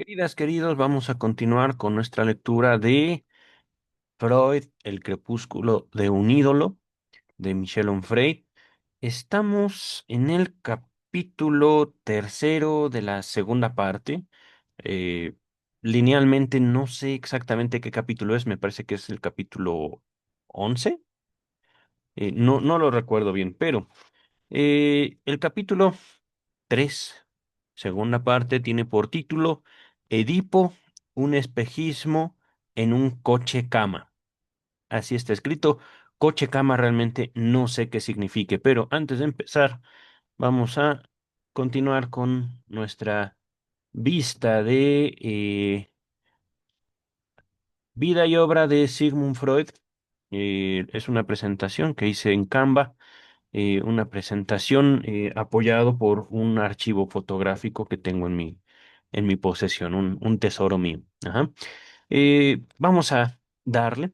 Queridas, queridos, vamos a continuar con nuestra lectura de Freud, El crepúsculo de un ídolo, de Michel Onfray. Estamos en el capítulo tercero de la segunda parte. Eh, Linealmente no sé exactamente qué capítulo es, me parece que es el capítulo 11. No lo recuerdo bien, pero el capítulo 3, segunda parte, tiene por título Edipo, un espejismo en un coche cama. Así está escrito. Coche cama realmente no sé qué signifique, pero antes de empezar, vamos a continuar con nuestra vista de vida y obra de Sigmund Freud. Es una presentación que hice en Canva, una presentación apoyado por un archivo fotográfico que tengo en mi posesión, un tesoro mío. Ajá. Vamos a darle,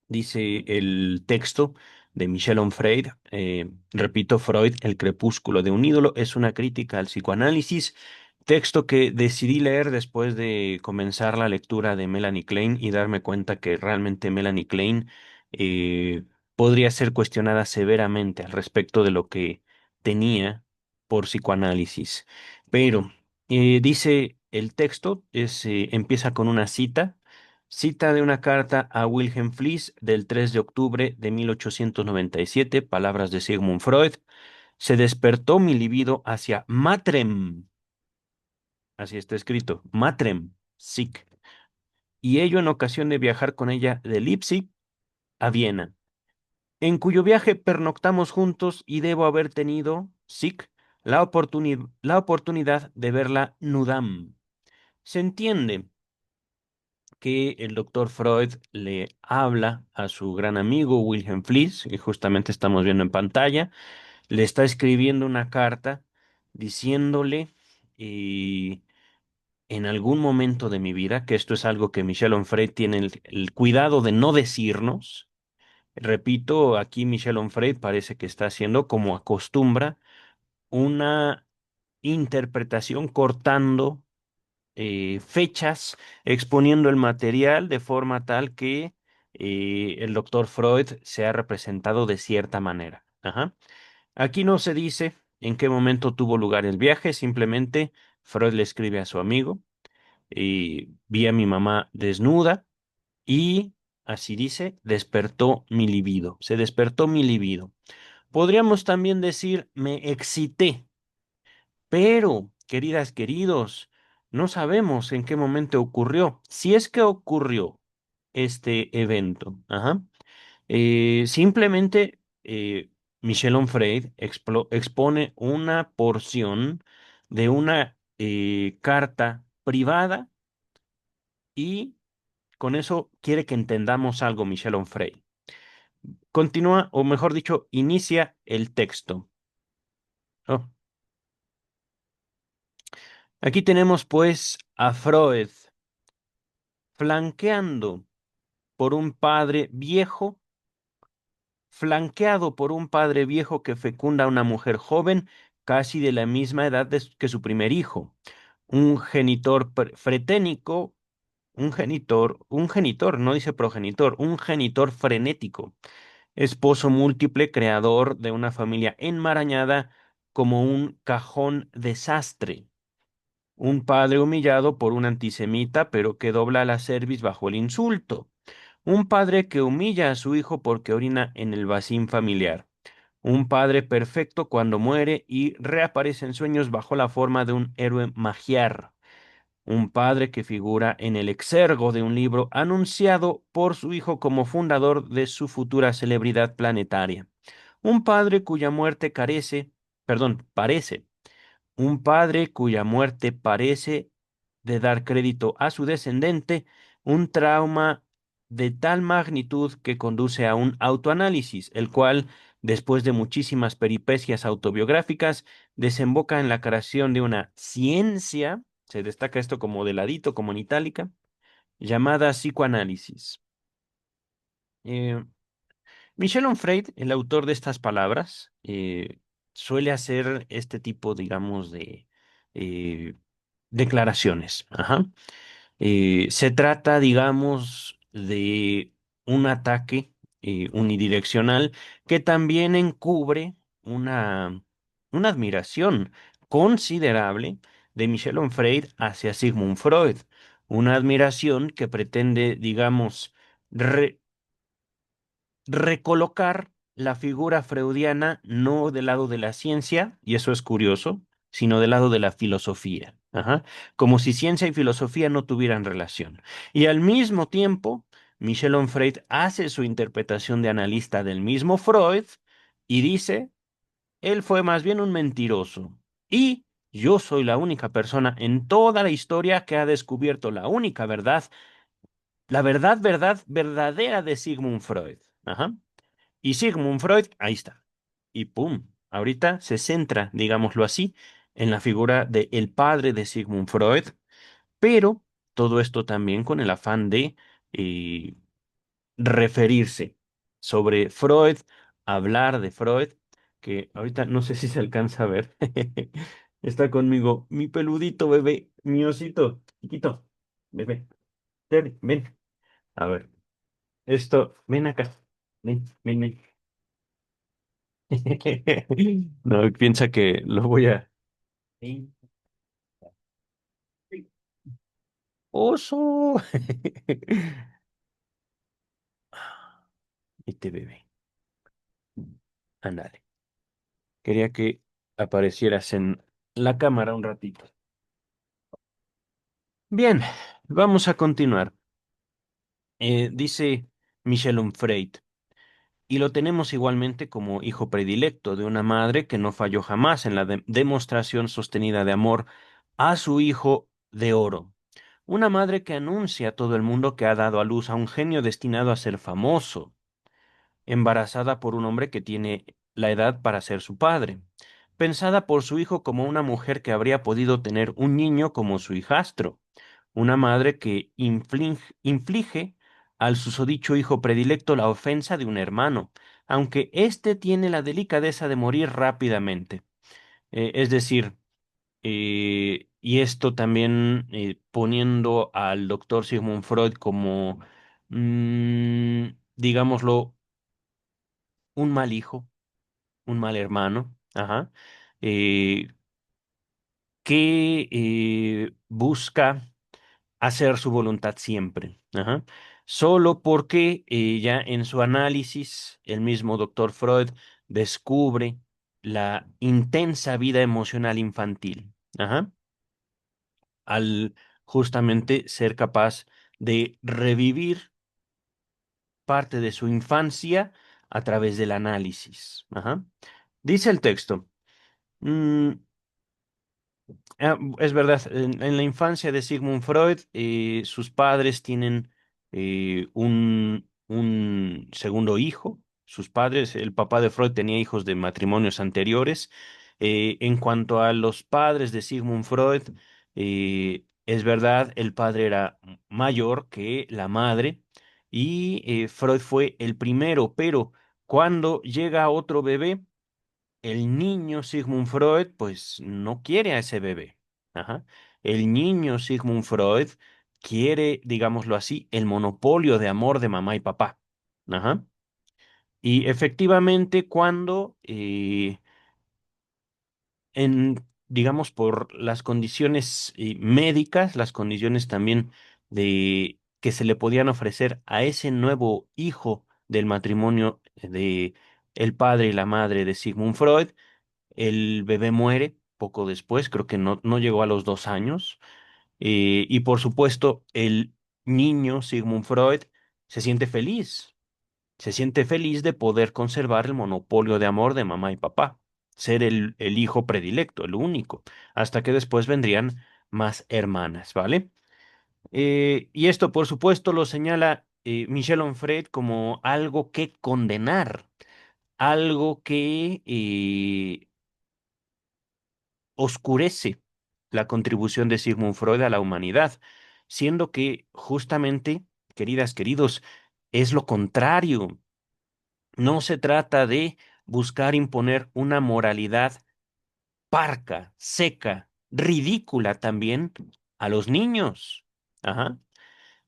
dice el texto de Michel Onfray, repito, Freud, El crepúsculo de un ídolo, es una crítica al psicoanálisis, texto que decidí leer después de comenzar la lectura de Melanie Klein y darme cuenta que realmente Melanie Klein eh, podría ser cuestionada severamente al respecto de lo que tenía por psicoanálisis. Pero dice el texto, empieza con una cita. Cita de una carta a Wilhelm Fliess del 3 de octubre de 1897, palabras de Sigmund Freud. Se despertó mi libido hacia Matrem, así está escrito, Matrem, Sick, y ello en ocasión de viajar con ella de Leipzig a Viena, en cuyo viaje pernoctamos juntos y debo haber tenido, Sick, la oportunidad de verla Nudam. Se entiende que el doctor Freud le habla a su gran amigo Wilhelm Fliess, que justamente estamos viendo en pantalla, le está escribiendo una carta diciéndole en algún momento de mi vida, que esto es algo que Michel Onfray tiene el cuidado de no decirnos. Repito, aquí Michel Onfray parece que está haciendo como acostumbra una interpretación cortando fechas, exponiendo el material de forma tal que el doctor Freud sea representado de cierta manera. Ajá. Aquí no se dice en qué momento tuvo lugar el viaje, simplemente Freud le escribe a su amigo, vi a mi mamá desnuda y, así dice, despertó mi libido, se despertó mi libido. Podríamos también decir, me excité. Pero, queridas, queridos, no sabemos en qué momento ocurrió. Si es que ocurrió este evento. Ajá. Simplemente Michel Onfray expone una porción de una carta privada y con eso quiere que entendamos algo, Michel Onfray. Continúa, o mejor dicho, inicia el texto. Oh, aquí tenemos pues a Freud flanqueando por un padre viejo, flanqueado por un padre viejo que fecunda a una mujer joven, casi de la misma edad que su primer hijo, un genitor freténico, un genitor, no dice progenitor, un genitor frenético, esposo múltiple, creador de una familia enmarañada como un cajón desastre. Un padre humillado por un antisemita, pero que dobla la cerviz bajo el insulto. Un padre que humilla a su hijo porque orina en el bacín familiar. Un padre perfecto cuando muere y reaparece en sueños bajo la forma de un héroe magiar. Un padre que figura en el exergo de un libro anunciado por su hijo como fundador de su futura celebridad planetaria. Un padre cuya muerte parece un padre cuya muerte parece de dar crédito a su descendente, un trauma de tal magnitud que conduce a un autoanálisis, el cual, después de muchísimas peripecias autobiográficas, desemboca en la creación de una ciencia, se destaca esto como de ladito, como en itálica, llamada psicoanálisis. Eh, Michel Onfray, el autor de estas palabras, suele hacer este tipo, digamos, de declaraciones. Ajá. Se trata, digamos, de un ataque unidireccional que también encubre una, una admiración considerable de Michel Onfray hacia Sigmund Freud. Una admiración que pretende, digamos, recolocar la figura freudiana no del lado de la ciencia, y eso es curioso, sino del lado de la filosofía. Ajá. Como si ciencia y filosofía no tuvieran relación. Y al mismo tiempo, Michel Onfray hace su interpretación de analista del mismo Freud y dice, él fue más bien un mentiroso. Y yo soy la única persona en toda la historia que ha descubierto la única verdad, la verdadera de Sigmund Freud. Ajá. Y Sigmund Freud, ahí está. Y pum, ahorita se centra, digámoslo así, en la figura de el padre de Sigmund Freud, pero todo esto también con el afán de eh, referirse sobre Freud, hablar de Freud, que ahorita no sé si se alcanza a ver. Está conmigo mi peludito bebé, mi osito, chiquito, bebé. Terry, ven. A ver, esto, ven acá. Ven, ven, ven. No, piensa que lo voy a... ¡Oso! Este bebé. Ándale. Quería que aparecieras en la cámara un ratito. Bien, vamos a continuar. Dice Michel Onfray, y lo tenemos igualmente como hijo predilecto de una madre que no falló jamás en la demostración sostenida de amor a su hijo de oro. Una madre que anuncia a todo el mundo que ha dado a luz a un genio destinado a ser famoso, embarazada por un hombre que tiene la edad para ser su padre, pensada por su hijo como una mujer que habría podido tener un niño como su hijastro, una madre que inflige al susodicho hijo predilecto la ofensa de un hermano, aunque éste tiene la delicadeza de morir rápidamente. Es decir, y esto también poniendo al doctor Sigmund Freud como, digámoslo, un mal hijo, un mal hermano, ajá, eh, que busca hacer su voluntad siempre, ajá, solo porque ya en su análisis el mismo doctor Freud descubre la intensa vida emocional infantil, ajá, al justamente ser capaz de revivir parte de su infancia a través del análisis. Ajá. Dice el texto. mm, es verdad, en la infancia de Sigmund Freud, sus padres tienen un segundo hijo. Sus padres, el papá de Freud tenía hijos de matrimonios anteriores. En cuanto a los padres de Sigmund Freud, es verdad, el padre era mayor que la madre y Freud fue el primero, pero cuando llega otro bebé, el niño Sigmund Freud, pues no quiere a ese bebé. Ajá. El niño Sigmund Freud quiere, digámoslo así, el monopolio de amor de mamá y papá. Ajá. Y efectivamente, cuando digamos, por las condiciones médicas, las condiciones también de que se le podían ofrecer a ese nuevo hijo del matrimonio de el padre y la madre de Sigmund Freud, el bebé muere poco después, creo que no llegó a los 2 años. Y por supuesto, el niño Sigmund Freud se siente feliz. Se siente feliz de poder conservar el monopolio de amor de mamá y papá, ser el hijo predilecto, el único, hasta que después vendrían más hermanas, ¿vale? Y esto, por supuesto, lo señala Michel Onfray como algo que condenar, algo que oscurece la contribución de Sigmund Freud a la humanidad, siendo que justamente, queridas, queridos, es lo contrario. No se trata de buscar imponer una moralidad parca, seca, ridícula también a los niños. Ajá.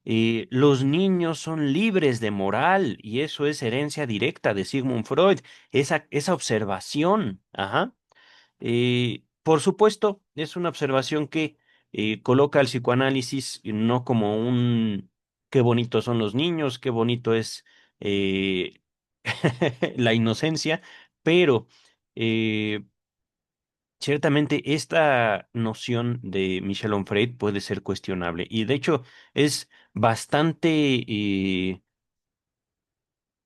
Los niños son libres de moral y eso es herencia directa de Sigmund Freud, esa observación. Ajá. Por supuesto, es una observación que coloca al psicoanálisis no como un qué bonitos son los niños, qué bonito es eh, la inocencia, pero eh, ciertamente esta noción de Michel Onfray puede ser cuestionable y de hecho es bastante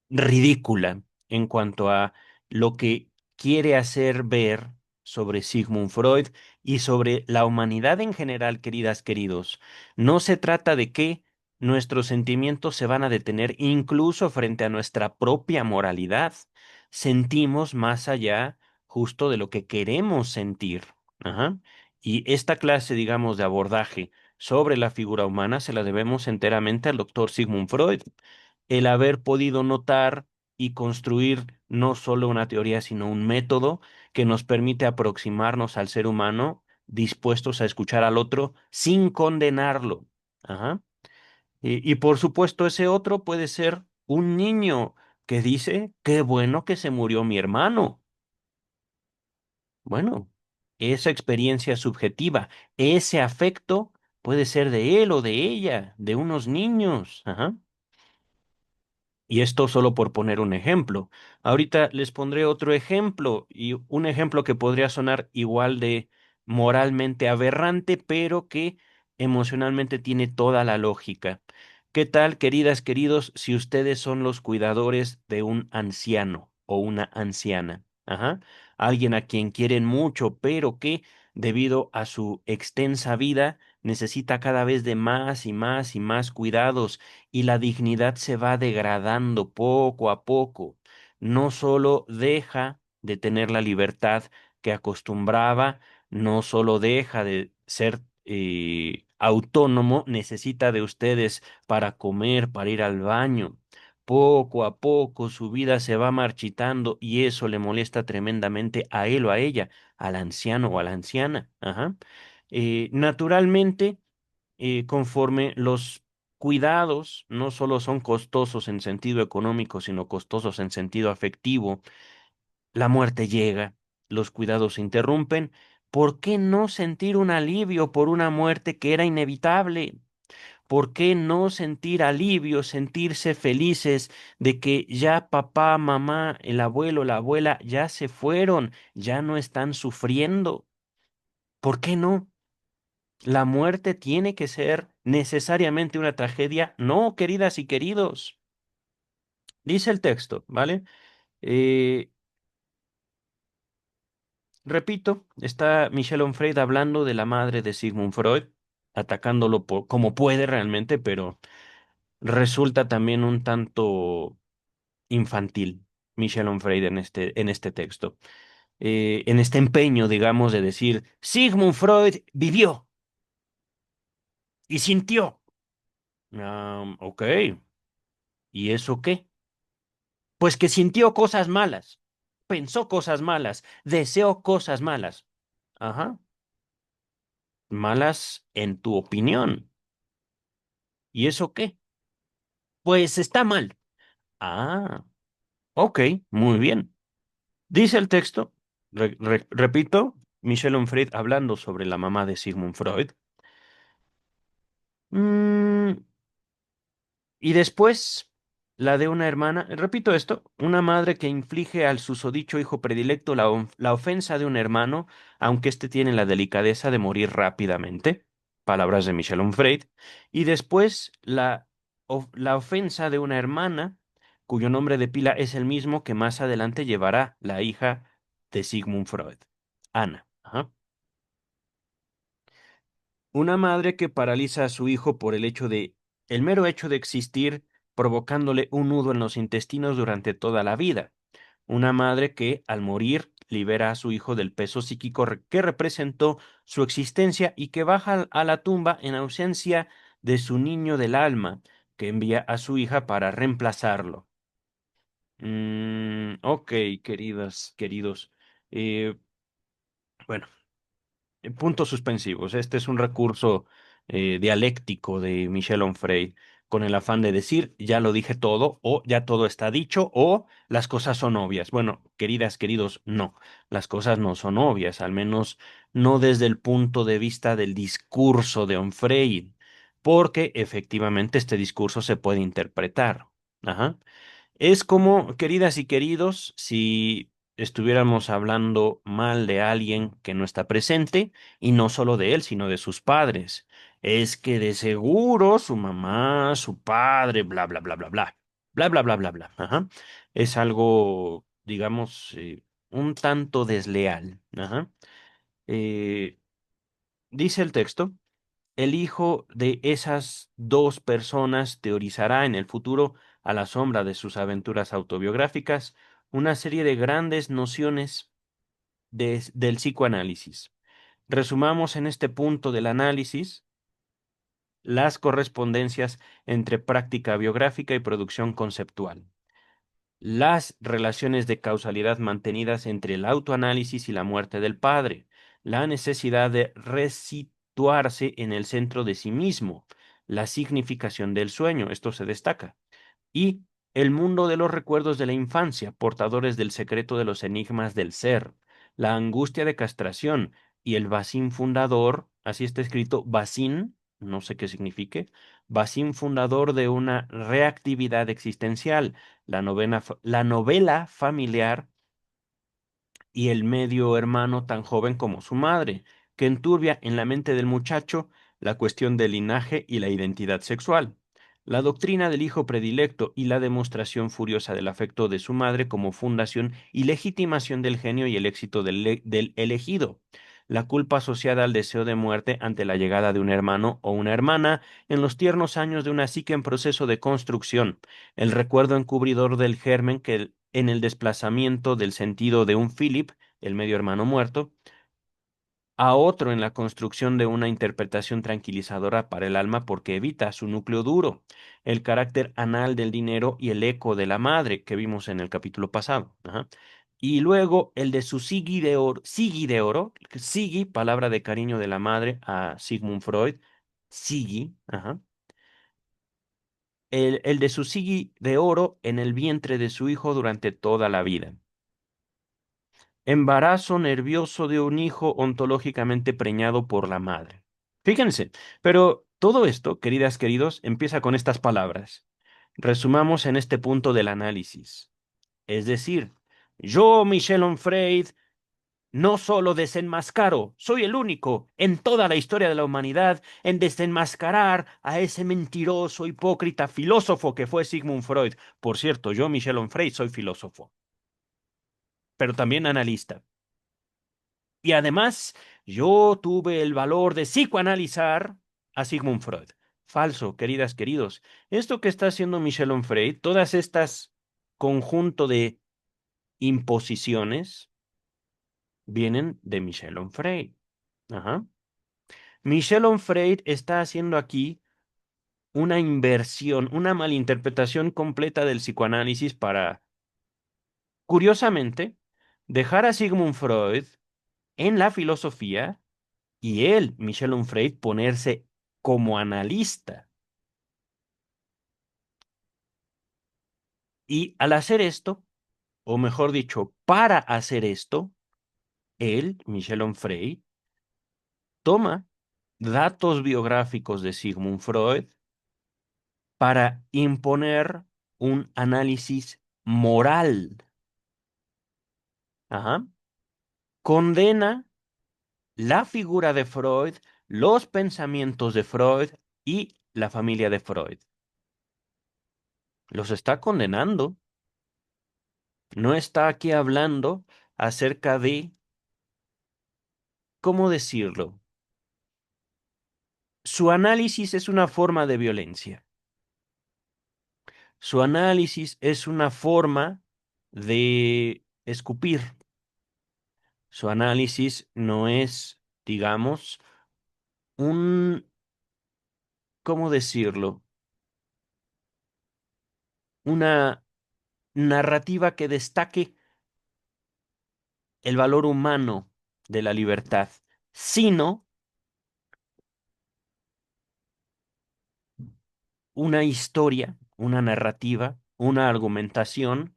ridícula en cuanto a lo que quiere hacer ver sobre Sigmund Freud y sobre la humanidad en general, queridas, queridos. No se trata de que nuestros sentimientos se van a detener incluso frente a nuestra propia moralidad. Sentimos más allá justo de lo que queremos sentir. Ajá. Y esta clase, digamos, de abordaje sobre la figura humana se la debemos enteramente al doctor Sigmund Freud, el haber podido notar y construir no solo una teoría, sino un método que nos permite aproximarnos al ser humano dispuestos a escuchar al otro sin condenarlo. Ajá. Y por supuesto, ese otro puede ser un niño que dice, qué bueno que se murió mi hermano. Bueno, esa experiencia subjetiva, ese afecto puede ser de él o de ella, de unos niños. Ajá. Y esto solo por poner un ejemplo. Ahorita les pondré otro ejemplo y un ejemplo que podría sonar igual de moralmente aberrante, pero que emocionalmente tiene toda la lógica. ¿Qué tal, queridas, queridos, si ustedes son los cuidadores de un anciano o una anciana? Ajá. Alguien a quien quieren mucho, pero que debido a su extensa vida necesita cada vez de más y más y más cuidados y la dignidad se va degradando poco a poco. No solo deja de tener la libertad que acostumbraba, no solo deja de ser autónomo, necesita de ustedes para comer, para ir al baño. Poco a poco su vida se va marchitando y eso le molesta tremendamente a él o a ella, al anciano o a la anciana. Ajá. Naturalmente, conforme los cuidados no solo son costosos en sentido económico, sino costosos en sentido afectivo, la muerte llega, los cuidados se interrumpen. ¿Por qué no sentir un alivio por una muerte que era inevitable? ¿Por qué no sentir alivio, sentirse felices de que ya papá, mamá, el abuelo, la abuela ya se fueron, ya no están sufriendo? ¿Por qué no? La muerte tiene que ser necesariamente una tragedia. No, queridas y queridos. Dice el texto, ¿vale? Eh, repito, está Michel Onfray hablando de la madre de Sigmund Freud, atacándolo como puede realmente, pero resulta también un tanto infantil Michel Onfray en este texto. En este empeño, digamos, de decir, Sigmund Freud vivió y sintió. Ok, ¿y eso qué? Pues que sintió cosas malas, pensó cosas malas, deseó cosas malas. Ajá, malas en tu opinión. ¿Y eso qué? Pues está mal. Ah, ok, muy bien. Dice el texto, repito, Michel Onfray hablando sobre la mamá de Sigmund Freud. Mm, Y después, la de una hermana, repito esto, una madre que inflige al susodicho hijo predilecto la ofensa de un hermano, aunque éste tiene la delicadeza de morir rápidamente, palabras de Michel Onfray, y después la ofensa de una hermana, cuyo nombre de pila es el mismo que más adelante llevará la hija de Sigmund Freud, Ana. Ajá. Una madre que paraliza a su hijo por el mero hecho de existir, provocándole un nudo en los intestinos durante toda la vida. Una madre que, al morir, libera a su hijo del peso psíquico que representó su existencia y que baja a la tumba en ausencia de su niño del alma, que envía a su hija para reemplazarlo. Ok, queridas, queridos. Eh, bueno. Puntos suspensivos. Este es un recurso dialéctico de Michel Onfray, con el afán de decir, ya lo dije todo, o ya todo está dicho, o las cosas son obvias. Bueno, queridas, queridos, no, las cosas no son obvias, al menos no desde el punto de vista del discurso de Onfray, porque efectivamente este discurso se puede interpretar. Ajá. Es como, queridas y queridos, si estuviéramos hablando mal de alguien que no está presente, y no solo de él, sino de sus padres. Es que de seguro su mamá, su padre, bla, bla, bla, bla, bla, bla, bla, bla, bla, bla. Ajá. Es algo, digamos, un tanto desleal. Ajá. Eh, dice el texto. El hijo de esas dos personas teorizará en el futuro, a la sombra de sus aventuras autobiográficas, una serie de grandes nociones del psicoanálisis. Resumamos en este punto del análisis las correspondencias entre práctica biográfica y producción conceptual, las relaciones de causalidad mantenidas entre el autoanálisis y la muerte del padre, la necesidad de resituarse en el centro de sí mismo, la significación del sueño, esto se destaca, y el mundo de los recuerdos de la infancia, portadores del secreto de los enigmas del ser, la angustia de castración y el vacín fundador, así está escrito, vacín, no sé qué signifique, vacín fundador de una reactividad existencial, la novela familiar y el medio hermano tan joven como su madre, que enturbia en la mente del muchacho la cuestión del linaje y la identidad sexual, la doctrina del hijo predilecto y la demostración furiosa del afecto de su madre como fundación y legitimación del genio y el éxito del elegido, la culpa asociada al deseo de muerte ante la llegada de un hermano o una hermana en los tiernos años de una psique en proceso de construcción, el recuerdo encubridor del germen que en el desplazamiento del sentido de un Philip, el medio hermano muerto, a otro en la construcción de una interpretación tranquilizadora para el alma porque evita su núcleo duro, el carácter anal del dinero y el eco de la madre que vimos en el capítulo pasado. Ajá. Y luego el de su Sigi de oro, Sigi, palabra de cariño de la madre a Sigmund Freud, Sigi, ajá, el de su Sigi de oro en el vientre de su hijo durante toda la vida. Embarazo nervioso de un hijo ontológicamente preñado por la madre. Fíjense, pero todo esto, queridas, queridos, empieza con estas palabras. Resumamos en este punto del análisis. Es decir, yo, Michel Onfray, no solo desenmascaro, soy el único en toda la historia de la humanidad en desenmascarar a ese mentiroso, hipócrita filósofo que fue Sigmund Freud. Por cierto, yo, Michel Onfray, soy filósofo, pero también analista. Y además, yo tuve el valor de psicoanalizar a Sigmund Freud. Falso, queridas, queridos. Esto que está haciendo Michel Onfray, todas estas conjunto de imposiciones, vienen de Michel Onfray. Ajá. Michel Onfray está haciendo aquí una inversión, una malinterpretación completa del psicoanálisis para, curiosamente, dejar a Sigmund Freud en la filosofía y él, Michel Onfray, ponerse como analista. Y al hacer esto, o mejor dicho, para hacer esto, él, Michel Onfray, toma datos biográficos de Sigmund Freud para imponer un análisis moral. Ajá. Condena la figura de Freud, los pensamientos de Freud y la familia de Freud. Los está condenando. No está aquí hablando acerca de, ¿cómo decirlo? Su análisis es una forma de violencia. Su análisis es una forma de escupir. Su análisis no es, digamos, un, ¿cómo decirlo? Una narrativa que destaque el valor humano de la libertad. sino una historia, una narrativa, una argumentación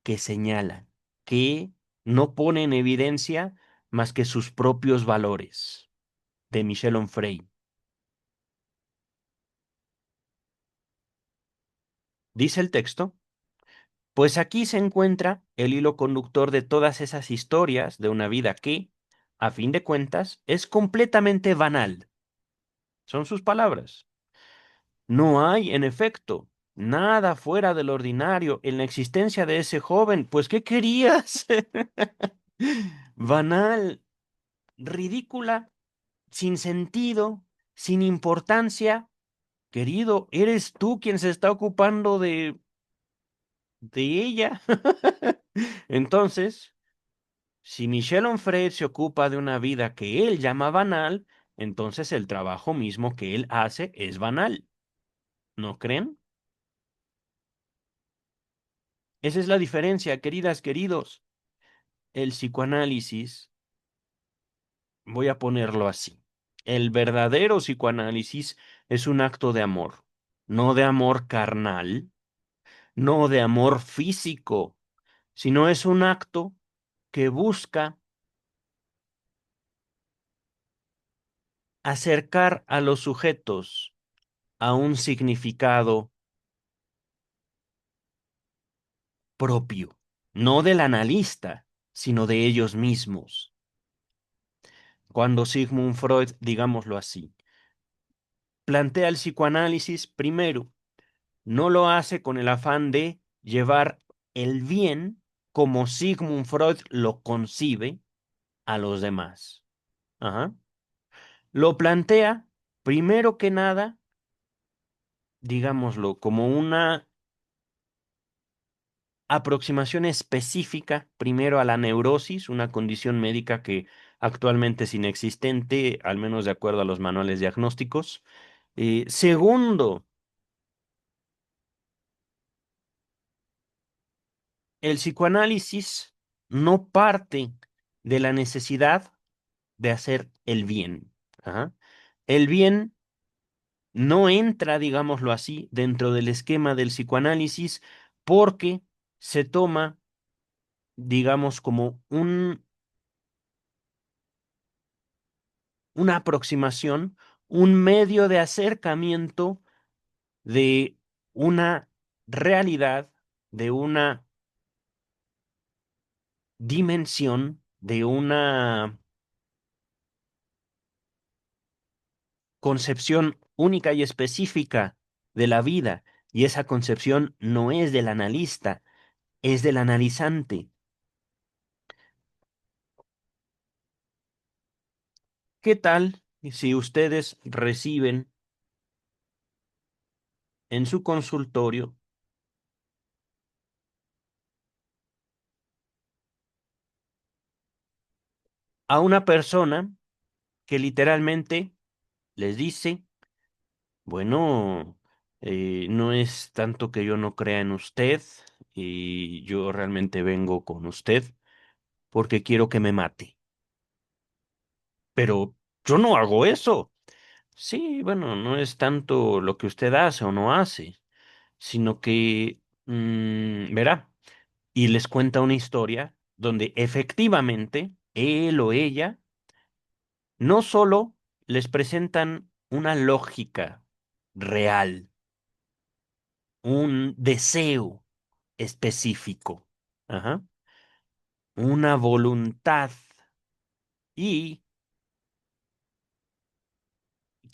que señala, que no pone en evidencia más que sus propios valores, de Michel Onfray. Dice el texto, pues aquí se encuentra el hilo conductor de todas esas historias de una vida que, a fin de cuentas, es completamente banal. Son sus palabras. No hay, en efecto, nada fuera del ordinario en la existencia de ese joven. Pues, ¿qué querías? Banal, ridícula, sin sentido, sin importancia. Querido, eres tú quien se está ocupando de ella. Entonces, si Michel Onfray se ocupa de una vida que él llama banal, entonces el trabajo mismo que él hace es banal. ¿No creen? Esa es la diferencia, queridas, queridos. El psicoanálisis, voy a ponerlo así. El verdadero psicoanálisis es un acto de amor, no de amor carnal, no de amor físico, sino es un acto que busca acercar a los sujetos a un significado propio, no del analista, sino de ellos mismos. Cuando Sigmund Freud, digámoslo así, plantea el psicoanálisis, primero, no lo hace con el afán de llevar el bien como Sigmund Freud lo concibe a los demás. Ajá. Lo plantea, primero que nada, digámoslo, como una aproximación específica, primero a la neurosis, una condición médica que actualmente es inexistente, al menos de acuerdo a los manuales diagnósticos. Segundo, el psicoanálisis no parte de la necesidad de hacer el bien. Ajá. El bien no entra, digámoslo así, dentro del esquema del psicoanálisis porque se toma, digamos, como una aproximación, un medio de acercamiento de una realidad, de una dimensión, de una concepción única y específica de la vida. Y esa concepción no es del analista, es del analizante. ¿Qué tal si ustedes reciben en su consultorio a una persona que literalmente les dice, bueno, no es tanto que yo no crea en usted y yo realmente vengo con usted porque quiero que me mate, pero yo no hago eso. Sí, bueno, no es tanto lo que usted hace o no hace, sino que, verá, y les cuenta una historia donde efectivamente él o ella no solo les presentan una lógica real, un deseo específico, ajá, una voluntad y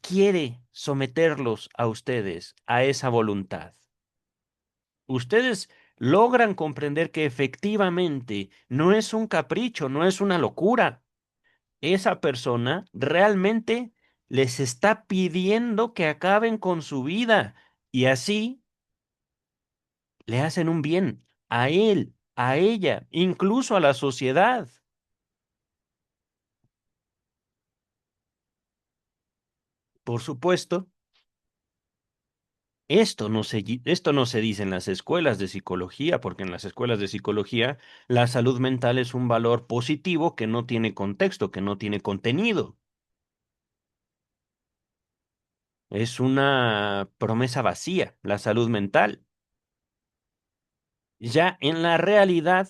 quiere someterlos a ustedes a esa voluntad. Ustedes logran comprender que efectivamente no es un capricho, no es una locura. Esa persona realmente les está pidiendo que acaben con su vida y así le hacen un bien a él, a ella, incluso a la sociedad. Por supuesto, Esto no se dice en las escuelas de psicología, porque en las escuelas de psicología la salud mental es un valor positivo que no tiene contexto, que no tiene contenido. Es una promesa vacía, la salud mental. Ya en la realidad,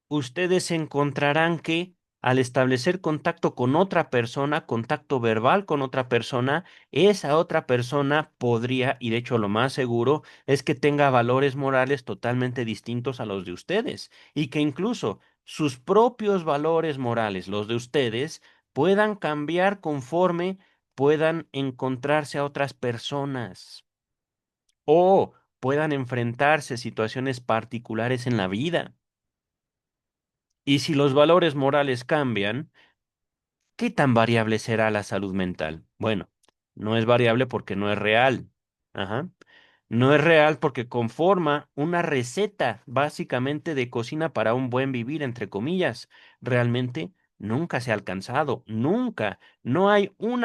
ustedes encontrarán que al establecer contacto con otra persona, contacto verbal con otra persona, esa otra persona podría, y de hecho lo más seguro, es que tenga valores morales totalmente distintos a los de ustedes, y que incluso sus propios valores morales, los de ustedes, puedan cambiar conforme puedan encontrarse a otras personas o puedan enfrentarse a situaciones particulares en la vida. Y si los valores morales cambian, ¿qué tan variable será la salud mental? Bueno, no es variable porque no es real. Ajá. No es real porque conforma una receta básicamente de cocina para un buen vivir, entre comillas. Realmente nunca se ha alcanzado, nunca. No hay un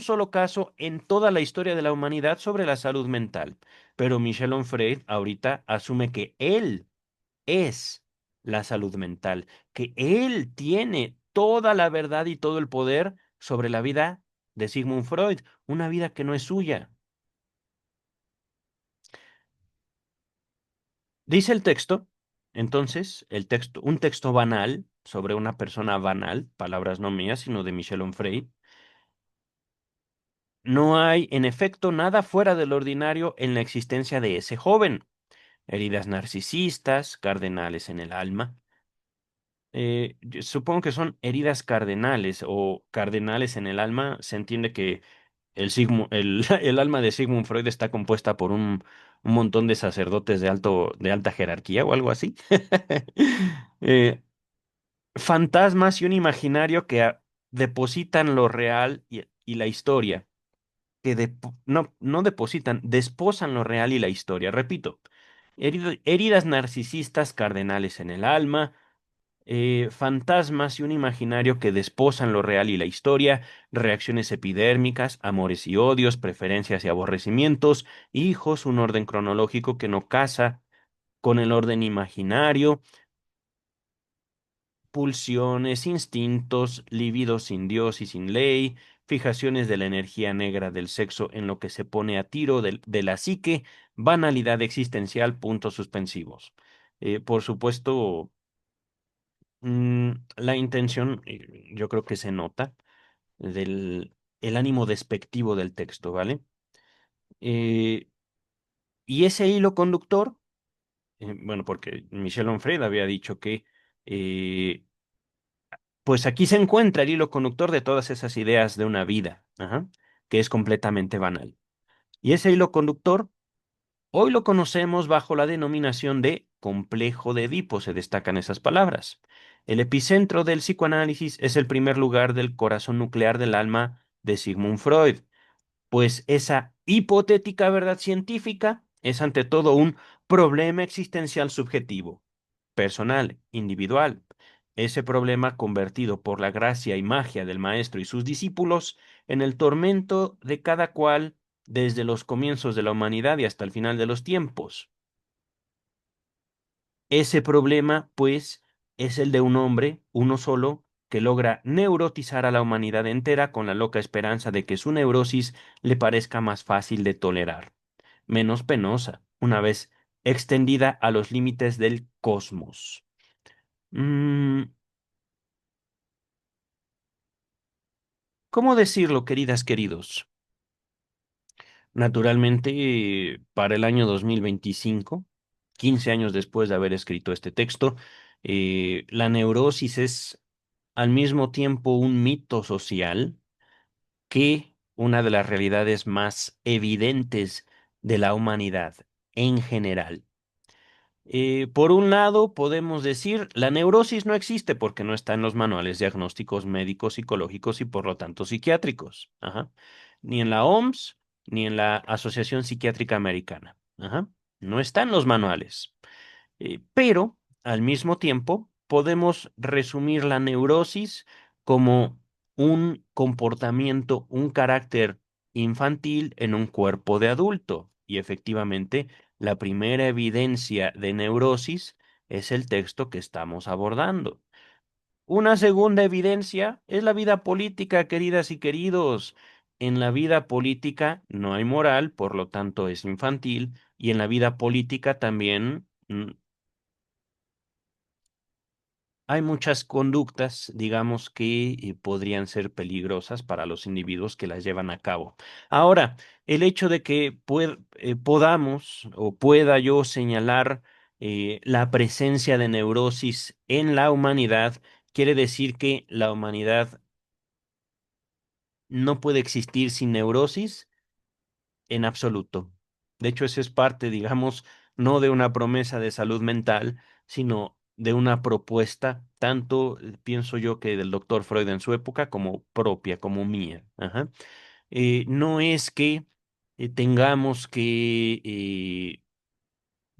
solo caso en toda la historia de la humanidad sobre la salud mental. Pero Michel Onfray ahorita asume que él es la salud mental, que él tiene toda la verdad y todo el poder sobre la vida de Sigmund Freud, una vida que no es suya. Dice el texto, entonces, el texto, un texto banal sobre una persona banal, palabras no mías, sino de Michel Onfray. No hay, en efecto, nada fuera del ordinario en la existencia de ese joven. Heridas narcisistas, cardenales en el alma. Yo supongo que son heridas cardenales o cardenales en el alma. Se entiende que el alma de Sigmund Freud está compuesta por un montón de sacerdotes de alta jerarquía o algo así. Eh, Fantasmas y un imaginario que depositan lo real y la historia. No depositan, desposan lo real y la historia. Repito, heridas narcisistas cardenales en el alma, fantasmas y un imaginario que desposan lo real y la historia, reacciones epidérmicas, amores y odios, preferencias y aborrecimientos, hijos, un orden cronológico que no casa con el orden imaginario, pulsiones, instintos, libido sin Dios y sin ley, fijaciones de la energía negra del sexo en lo que se pone a tiro de la psique, banalidad existencial, puntos suspensivos. Por supuesto, la intención, yo creo que se nota del el ánimo despectivo del texto, ¿vale? Eh, y ese hilo conductor, bueno, porque Michel Onfray había dicho que, eh, pues aquí se encuentra el hilo conductor de todas esas ideas de una vida, ajá, que es completamente banal. Y ese hilo conductor, hoy lo conocemos bajo la denominación de complejo de Edipo, se destacan esas palabras. El epicentro del psicoanálisis es el primer lugar del corazón nuclear del alma de Sigmund Freud, pues esa hipotética verdad científica es ante todo un problema existencial subjetivo, personal, individual. Ese problema convertido por la gracia y magia del maestro y sus discípulos en el tormento de cada cual desde los comienzos de la humanidad y hasta el final de los tiempos. Ese problema, pues, es el de un hombre, uno solo, que logra neurotizar a la humanidad entera con la loca esperanza de que su neurosis le parezca más fácil de tolerar, menos penosa, una vez extendida a los límites del cosmos. Mm, ¿Cómo decirlo, queridas, queridos? Naturalmente, para el año 2025, 15 años después de haber escrito este texto, la neurosis es al mismo tiempo un mito social que una de las realidades más evidentes de la humanidad en general. Por un lado, podemos decir, la neurosis no existe porque no está en los manuales diagnósticos médicos, psicológicos y por lo tanto psiquiátricos. Ajá. Ni en la OMS, ni en la Asociación Psiquiátrica Americana. Ajá. No está en los manuales. Pero, al mismo tiempo, podemos resumir la neurosis como un comportamiento, un carácter infantil en un cuerpo de adulto. Y efectivamente, la primera evidencia de neurosis es el texto que estamos abordando. Una segunda evidencia es la vida política, queridas y queridos. En la vida política no hay moral, por lo tanto es infantil, y en la vida política también hay muchas conductas, digamos, que podrían ser peligrosas para los individuos que las llevan a cabo. Ahora, el hecho de que podamos o pueda yo señalar la presencia de neurosis en la humanidad, quiere decir que la humanidad no puede existir sin neurosis en absoluto. De hecho, eso es parte, digamos, no de una promesa de salud mental, sino de una propuesta, tanto pienso yo que del doctor Freud en su época, como propia, como mía. Ajá. No es que tengamos que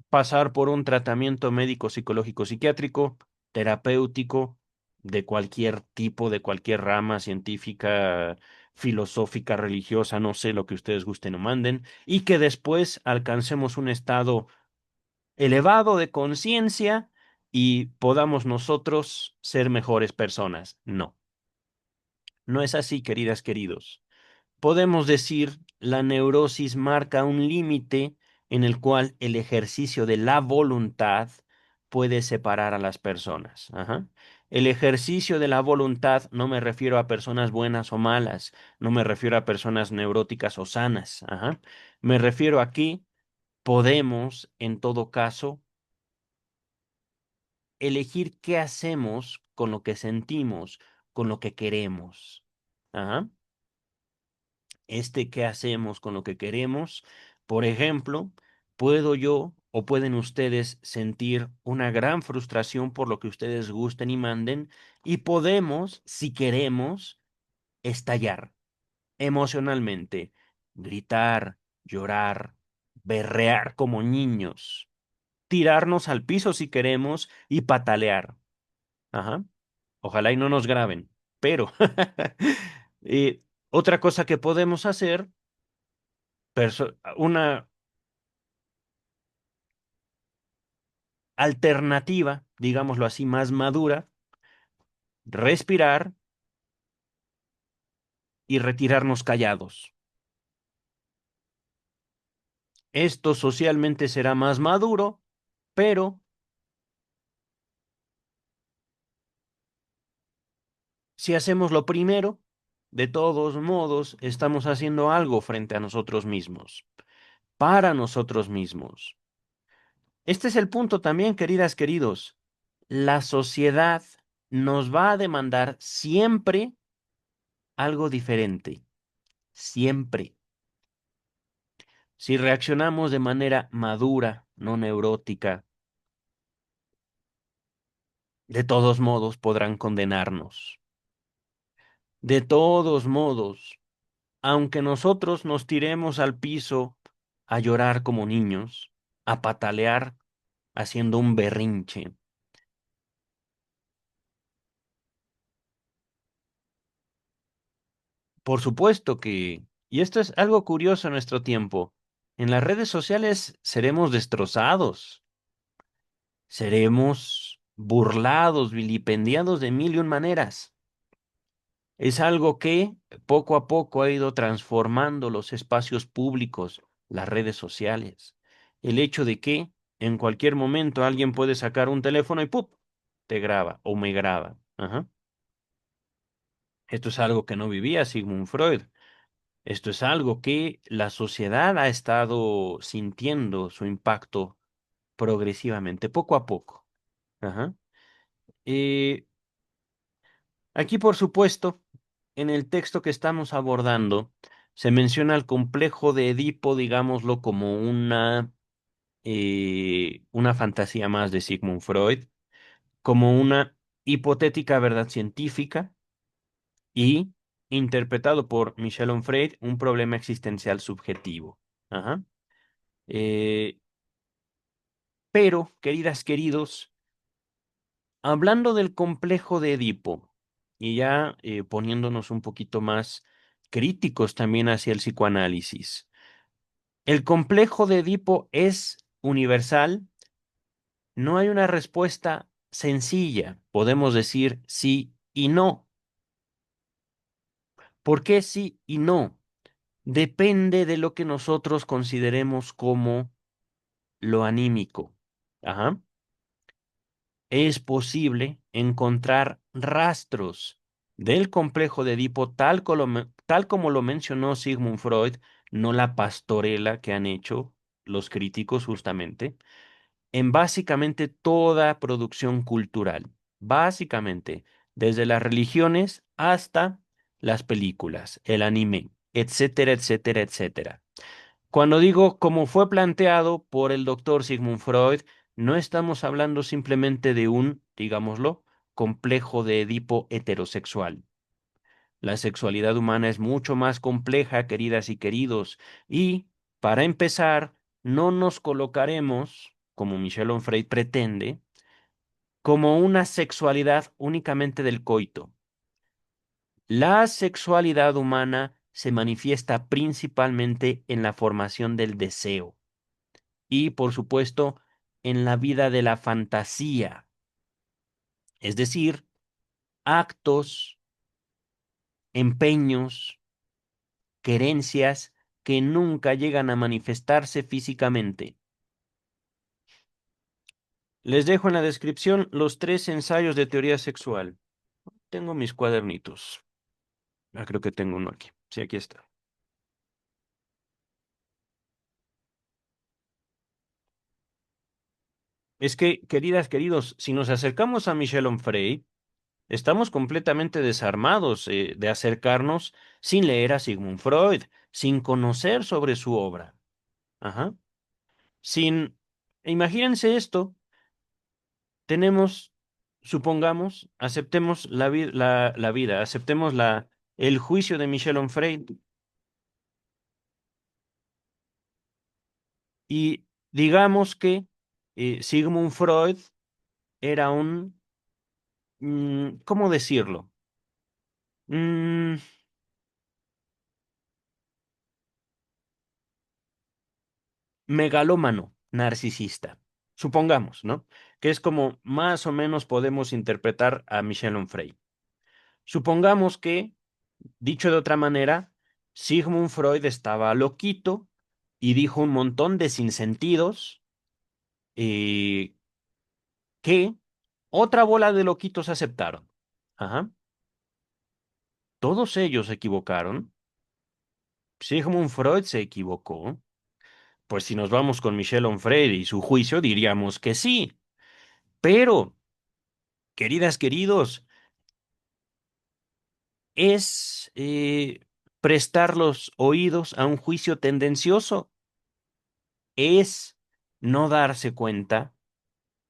pasar por un tratamiento médico, psicológico, psiquiátrico, terapéutico, de cualquier tipo, de cualquier rama científica, filosófica, religiosa, no sé lo que ustedes gusten o manden, y que después alcancemos un estado elevado de conciencia y podamos nosotros ser mejores personas. No, no es así, queridas, queridos. Podemos decir, la neurosis marca un límite en el cual el ejercicio de la voluntad puede separar a las personas. Ajá. El ejercicio de la voluntad no me refiero a personas buenas o malas, no me refiero a personas neuróticas o sanas. Ajá. Me refiero a que podemos, en todo caso, elegir qué hacemos con lo que sentimos, con lo que queremos. Ajá. Qué hacemos con lo que queremos. Por ejemplo, puedo yo o pueden ustedes sentir una gran frustración por lo que ustedes gusten y manden y podemos, si queremos, estallar emocionalmente, gritar, llorar, berrear como niños, tirarnos al piso si queremos y patalear. Ajá. Ojalá y no nos graben, pero otra cosa que podemos hacer una alternativa, digámoslo así, más madura, respirar y retirarnos callados. Esto socialmente será más maduro, pero si hacemos lo primero, de todos modos, estamos haciendo algo frente a nosotros mismos, para nosotros mismos. Este es el punto también, queridas, queridos. La sociedad nos va a demandar siempre algo diferente, siempre. Si reaccionamos de manera madura, no neurótica, de todos modos podrán condenarnos. De todos modos, aunque nosotros nos tiremos al piso a llorar como niños, a patalear haciendo un berrinche, por supuesto que, y esto es algo curioso en nuestro tiempo, en las redes sociales seremos destrozados, seremos burlados, vilipendiados de mil y un maneras. Es algo que poco a poco ha ido transformando los espacios públicos, las redes sociales. El hecho de que en cualquier momento alguien puede sacar un teléfono y ¡pum! Te graba o me graba. Ajá. Esto es algo que no vivía Sigmund Freud. Esto es algo que la sociedad ha estado sintiendo su impacto progresivamente, poco a poco. Ajá. Eh, Aquí, por supuesto, en el texto que estamos abordando, se menciona el complejo de Edipo, digámoslo, como una fantasía más de Sigmund Freud, como una hipotética verdad científica y, interpretado por Michel Onfray, un problema existencial subjetivo. Ajá. Eh, pero, queridas, queridos, hablando del complejo de Edipo, y ya poniéndonos un poquito más críticos también hacia el psicoanálisis, ¿El complejo de Edipo es universal? No hay una respuesta sencilla. Podemos decir sí y no. ¿Por qué sí y no? Depende de lo que nosotros consideremos como lo anímico. Ajá. Es posible encontrar rastros del complejo de Edipo tal como lo mencionó Sigmund Freud, no la pastorela que han hecho los críticos justamente, en básicamente toda producción cultural, básicamente, desde las religiones hasta las películas, el anime, etcétera, etcétera, etcétera. Cuando digo como fue planteado por el doctor Sigmund Freud, no estamos hablando simplemente de un, digámoslo, complejo de Edipo heterosexual. La sexualidad humana es mucho más compleja, queridas y queridos, y, para empezar, no nos colocaremos, como Michel Onfray pretende, como una sexualidad únicamente del coito. La sexualidad humana se manifiesta principalmente en la formación del deseo y, por supuesto, en la vida de la fantasía, es decir, actos, empeños, querencias que nunca llegan a manifestarse físicamente. Les dejo en la descripción los 3 ensayos de teoría sexual. Tengo mis cuadernitos. Ah, creo que tengo uno aquí. Sí, aquí está. Es que, queridas, queridos, si nos acercamos a Michel Onfray, estamos completamente desarmados de acercarnos sin leer a Sigmund Freud, sin conocer sobre su obra. Ajá. Sin, imagínense esto, tenemos, supongamos, aceptemos la vida, aceptemos el juicio de Michel Onfray y digamos que Sigmund Freud era un, ¿cómo decirlo? Mm, megalómano, narcisista. Supongamos, ¿no? Que es como más o menos podemos interpretar a Michel Onfray. Supongamos que, dicho de otra manera, Sigmund Freud estaba loquito y dijo un montón de sinsentidos eh, que otra bola de loquitos aceptaron. Ajá. Todos ellos se equivocaron. Sigmund Freud se equivocó. Pues si nos vamos con Michel Onfray y su juicio, diríamos que sí. Pero, queridas, queridos, es prestar los oídos a un juicio tendencioso. Es no darse cuenta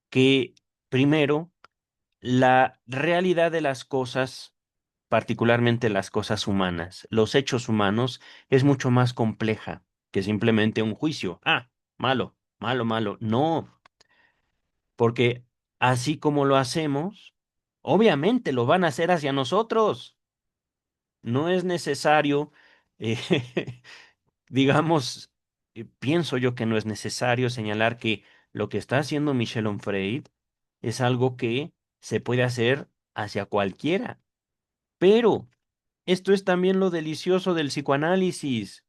que, primero, la realidad de las cosas, particularmente las cosas humanas, los hechos humanos, es mucho más compleja que simplemente un juicio. Ah, malo, malo, malo. No, porque así como lo hacemos, obviamente lo van a hacer hacia nosotros. No es necesario, eh, digamos, pienso yo que no es necesario señalar que lo que está haciendo Michel Onfray es algo que se puede hacer hacia cualquiera. Pero esto es también lo delicioso del psicoanálisis.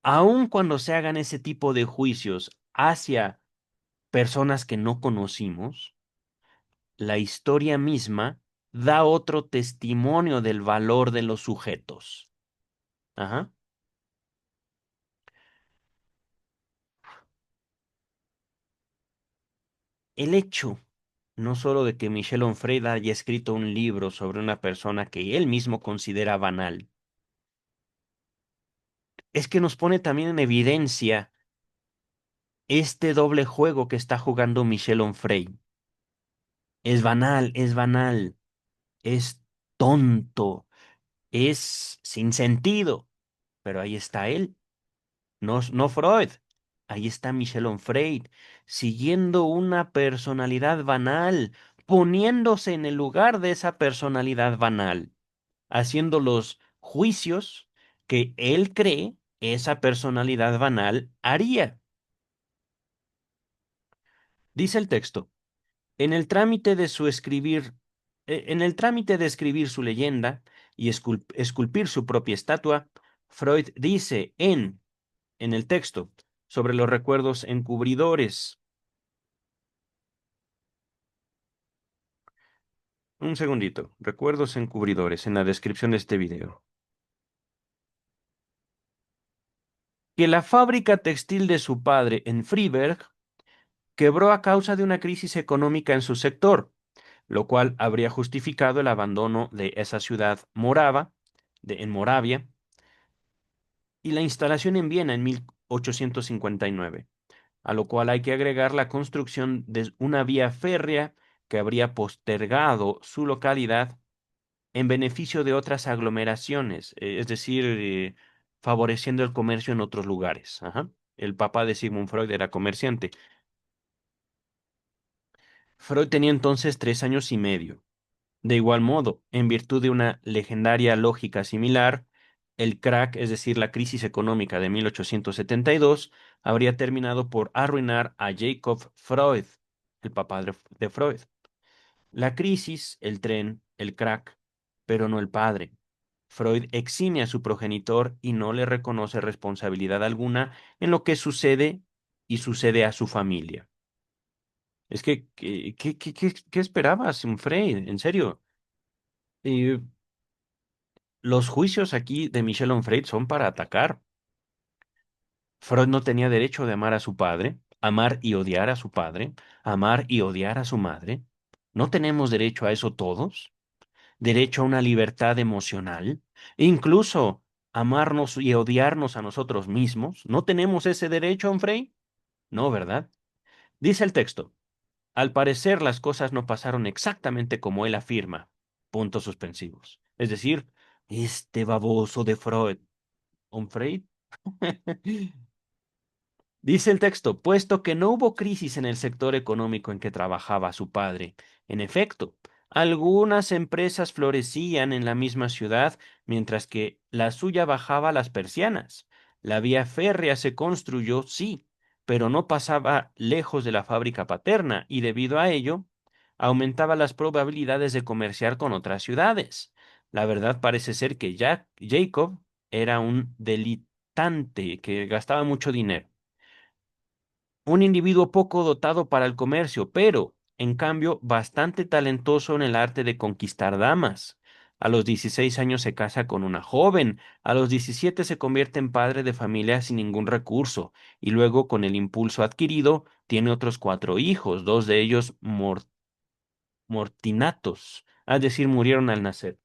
Aun cuando se hagan ese tipo de juicios hacia personas que no conocimos, la historia misma da otro testimonio del valor de los sujetos. Ajá. El hecho no solo de que Michel Onfray haya escrito un libro sobre una persona que él mismo considera banal, es que nos pone también en evidencia este doble juego que está jugando Michel Onfray. Es banal, es tonto, es sin sentido, pero ahí está él, no, no Freud, ahí está Michel Onfray, siguiendo una personalidad banal, poniéndose en el lugar de esa personalidad banal, haciendo los juicios que él cree esa personalidad banal haría. Dice el texto, en el trámite de su escribir, en el trámite de escribir su leyenda y esculpir su propia estatua, Freud dice en el texto, sobre los recuerdos encubridores. Un segundito, recuerdos encubridores en la descripción de este video. Que la fábrica textil de su padre en Freiberg quebró a causa de una crisis económica en su sector, lo cual habría justificado el abandono de esa ciudad morava, en Moravia, y la instalación en Viena en 1859, a lo cual hay que agregar la construcción de una vía férrea que habría postergado su localidad en beneficio de otras aglomeraciones, es decir, favoreciendo el comercio en otros lugares. Ajá. El papá de Sigmund Freud era comerciante. Freud tenía entonces 3 años y medio. De igual modo, en virtud de una legendaria lógica similar, el crack, es decir, la crisis económica de 1872, habría terminado por arruinar a Jacob Freud, el papá de Freud. La crisis, el tren, el crack, pero no el padre. Freud exime a su progenitor y no le reconoce responsabilidad alguna en lo que sucede y sucede a su familia. Es que, ¿qué esperabas, Freud? En serio. Eh, los juicios aquí de Michel Onfray son para atacar. Freud no tenía derecho de amar a su padre, amar y odiar a su padre, amar y odiar a su madre. ¿No tenemos derecho a eso todos? ¿Derecho a una libertad emocional? Incluso amarnos y odiarnos a nosotros mismos. ¿No tenemos ese derecho, Onfray? No, ¿verdad? Dice el texto. Al parecer las cosas no pasaron exactamente como él afirma. Puntos suspensivos. Es decir, este baboso de Freud. ¿Onfray? Dice el texto, puesto que no hubo crisis en el sector económico en que trabajaba su padre. En efecto, algunas empresas florecían en la misma ciudad, mientras que la suya bajaba las persianas. La vía férrea se construyó, sí, pero no pasaba lejos de la fábrica paterna y debido a ello, aumentaba las probabilidades de comerciar con otras ciudades. La verdad parece ser que Jacob era un delitante que gastaba mucho dinero, un individuo poco dotado para el comercio, pero, en cambio, bastante talentoso en el arte de conquistar damas. A los 16 años se casa con una joven, a los 17 se convierte en padre de familia sin ningún recurso, y luego, con el impulso adquirido, tiene otros 4 hijos, dos de ellos mortinatos, es decir, murieron al nacer.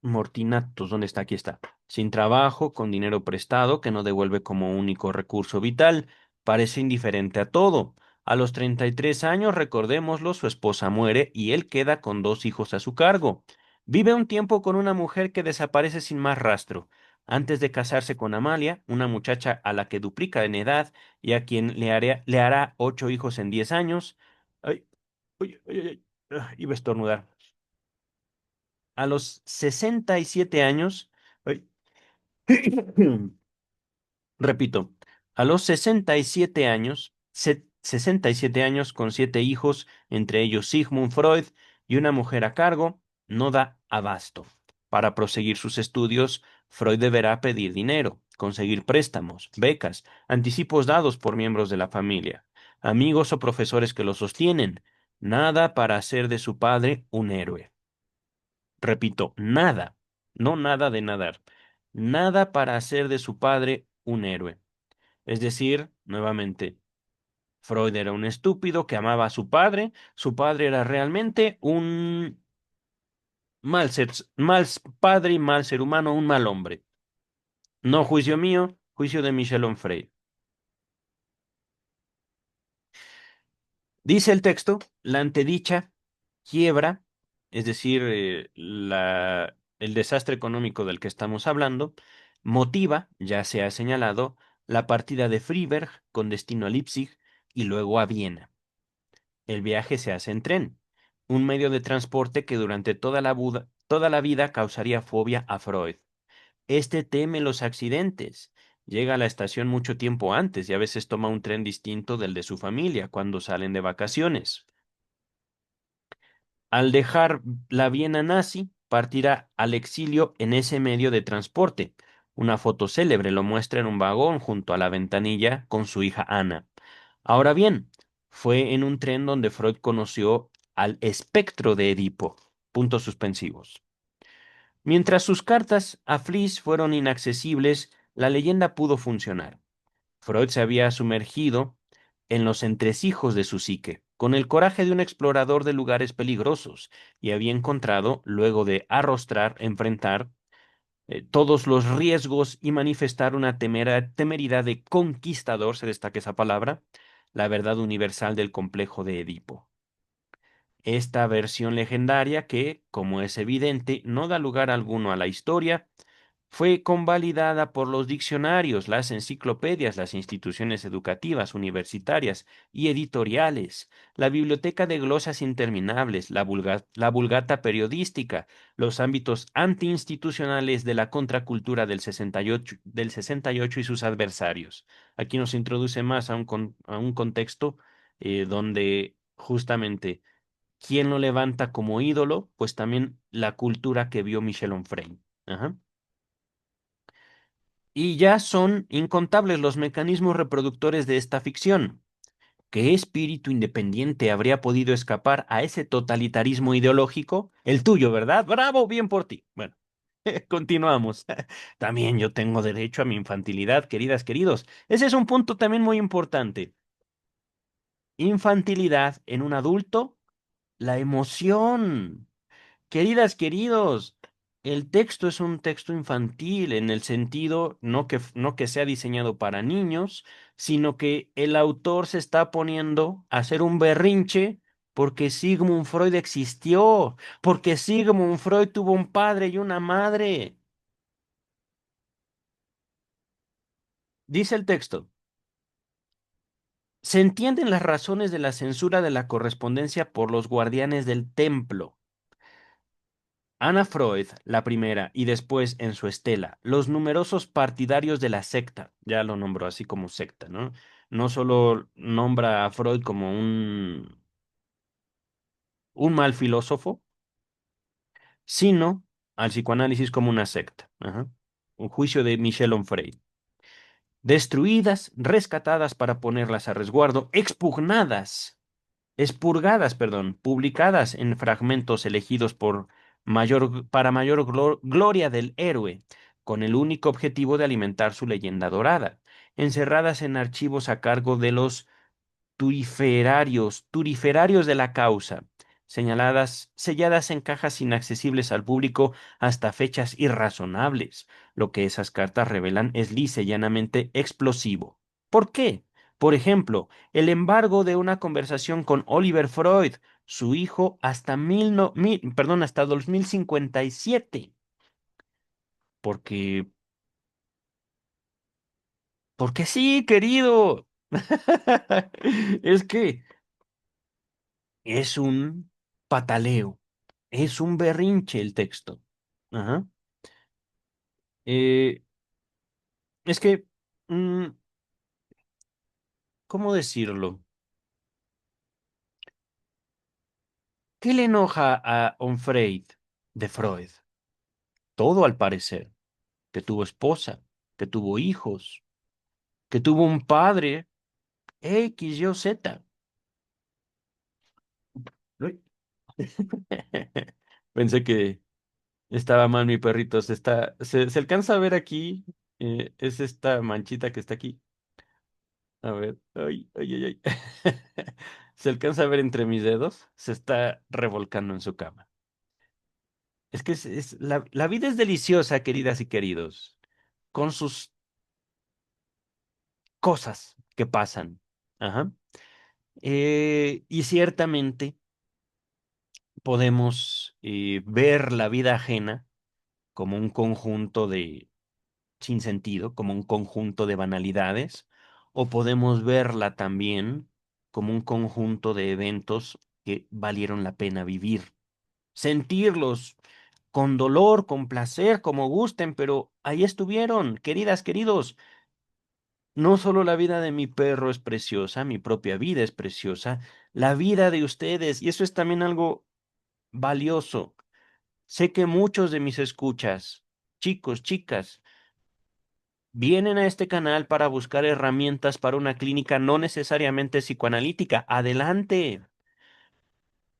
Mortinatos, ¿dónde está? Aquí está. Sin trabajo, con dinero prestado que no devuelve como único recurso vital, parece indiferente a todo. A los 33 años, recordémoslo, su esposa muere y él queda con 2 hijos a su cargo. Vive un tiempo con una mujer que desaparece sin más rastro, antes de casarse con Amalia, una muchacha a la que duplica en edad y a quien le hará 8 hijos en 10 años. Ay, ay, ay, ay, iba a estornudar. A los 67 años, ay, repito, a los 67 años, 67 años con 7 hijos, entre ellos Sigmund Freud y una mujer a cargo, no da abasto. Para proseguir sus estudios, Freud deberá pedir dinero, conseguir préstamos, becas, anticipos dados por miembros de la familia, amigos o profesores que lo sostienen. Nada para hacer de su padre un héroe. Repito, nada, no nada de nadar, nada para hacer de su padre un héroe. Es decir, nuevamente, Freud era un estúpido que amaba a su padre era realmente un mal padre y mal ser humano, un mal hombre. No juicio mío, juicio de Michel Onfray. Dice el texto, la antedicha quiebra, es decir, el desastre económico del que estamos hablando, motiva, ya se ha señalado, la partida de Freiberg con destino a Leipzig y luego a Viena. El viaje se hace en tren, un medio de transporte que durante toda la vida causaría fobia a Freud. Este teme los accidentes. Llega a la estación mucho tiempo antes y a veces toma un tren distinto del de su familia cuando salen de vacaciones. Al dejar la Viena nazi, partirá al exilio en ese medio de transporte. Una foto célebre lo muestra en un vagón junto a la ventanilla con su hija Ana. Ahora bien, fue en un tren donde Freud conoció al espectro de Edipo. Puntos suspensivos. Mientras sus cartas a Fliss fueron inaccesibles, la leyenda pudo funcionar. Freud se había sumergido en los entresijos de su psique, con el coraje de un explorador de lugares peligrosos, y había encontrado, luego de enfrentar todos los riesgos y manifestar una temeridad de conquistador, se destaca esa palabra, la verdad universal del complejo de Edipo. Esta versión legendaria que, como es evidente, no da lugar alguno a la historia, fue convalidada por los diccionarios, las enciclopedias, las instituciones educativas, universitarias y editoriales, la biblioteca de glosas interminables, la vulgata periodística, los ámbitos antiinstitucionales de la contracultura del 68 y sus adversarios. Aquí nos introduce más a un contexto donde justamente quién lo levanta como ídolo, pues también la cultura que vio Michel Onfray. Ajá. Y ya son incontables los mecanismos reproductores de esta ficción. ¿Qué espíritu independiente habría podido escapar a ese totalitarismo ideológico? El tuyo, ¿verdad? Bravo, bien por ti. Bueno, continuamos. También yo tengo derecho a mi infantilidad, queridas, queridos. Ese es un punto también muy importante. Infantilidad en un adulto, la emoción. Queridas, queridos, el texto es un texto infantil en el sentido no que sea diseñado para niños, sino que el autor se está poniendo a hacer un berrinche porque Sigmund Freud existió, porque Sigmund Freud tuvo un padre y una madre. Dice el texto, se entienden las razones de la censura de la correspondencia por los guardianes del templo. Anna Freud, la primera, y después en su estela, los numerosos partidarios de la secta, ya lo nombró así como secta, ¿no? No solo nombra a Freud como un mal filósofo, sino al psicoanálisis como una secta. Ajá. Un juicio de Michel Onfray. Destruidas, rescatadas para ponerlas a resguardo, expurgadas, perdón, publicadas en fragmentos elegidos para mayor gloria del héroe, con el único objetivo de alimentar su leyenda dorada, encerradas en archivos a cargo de los turiferarios de la causa, selladas en cajas inaccesibles al público hasta fechas irrazonables. Lo que esas cartas revelan es lisa y llanamente explosivo. ¿Por qué? Por ejemplo, el embargo de una conversación con Oliver Freud, su hijo, hasta 2057. Porque, porque sí, querido. Es que es un pataleo, es un berrinche el texto. Ajá. Eh, es que, mm, ¿cómo decirlo? ¿Qué le enoja a Onfray de Freud? Todo al parecer, que tuvo esposa, que tuvo hijos, que tuvo un padre, X, Y o Z. Uy. Pensé que estaba mal mi perrito. Se alcanza a ver aquí, es esta manchita que está aquí. A ver, ay, ay, ay, ay. Se alcanza a ver entre mis dedos, se está revolcando en su cama. Es que la vida es deliciosa, queridas y queridos, con sus cosas que pasan. Ajá. Y ciertamente podemos ver la vida ajena como un conjunto de sin sentido, como un conjunto de banalidades, o podemos verla también como un conjunto de eventos que valieron la pena vivir, sentirlos. con dolor, con placer, como gusten, pero ahí estuvieron, queridas, queridos. No solo la vida de mi perro es preciosa, mi propia vida es preciosa, la vida de ustedes, y eso es también algo valioso. Sé que muchos de mis escuchas, chicos, chicas, vienen a este canal para buscar herramientas para una clínica no necesariamente psicoanalítica. Adelante.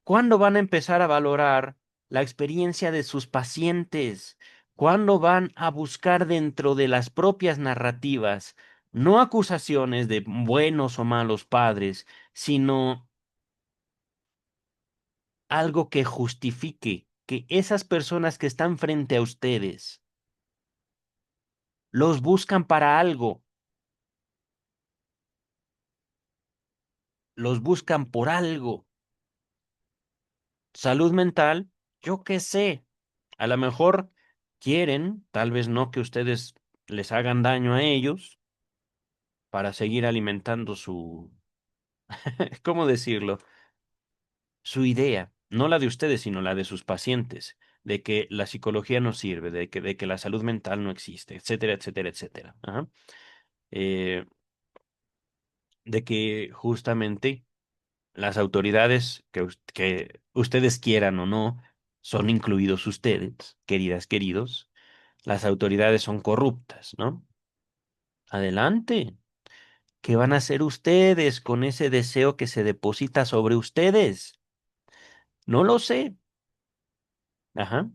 ¿Cuándo van a empezar a valorar la experiencia de sus pacientes? ¿Cuándo van a buscar dentro de las propias narrativas, no acusaciones de buenos o malos padres, sino algo que justifique que esas personas que están frente a ustedes los buscan para algo, los buscan por algo? Salud mental, yo qué sé, a lo mejor quieren, tal vez no que ustedes les hagan daño a ellos para seguir alimentando su, ¿cómo decirlo? Su idea, no la de ustedes, sino la de sus pacientes, de que la psicología no sirve, de que la salud mental no existe, etcétera, etcétera, etcétera. Ajá. Eh, de que justamente las autoridades, que ustedes quieran o no, son incluidos ustedes, queridas, queridos, las autoridades son corruptas, ¿no? Adelante. ¿Qué van a hacer ustedes con ese deseo que se deposita sobre ustedes? No lo sé. Ajá.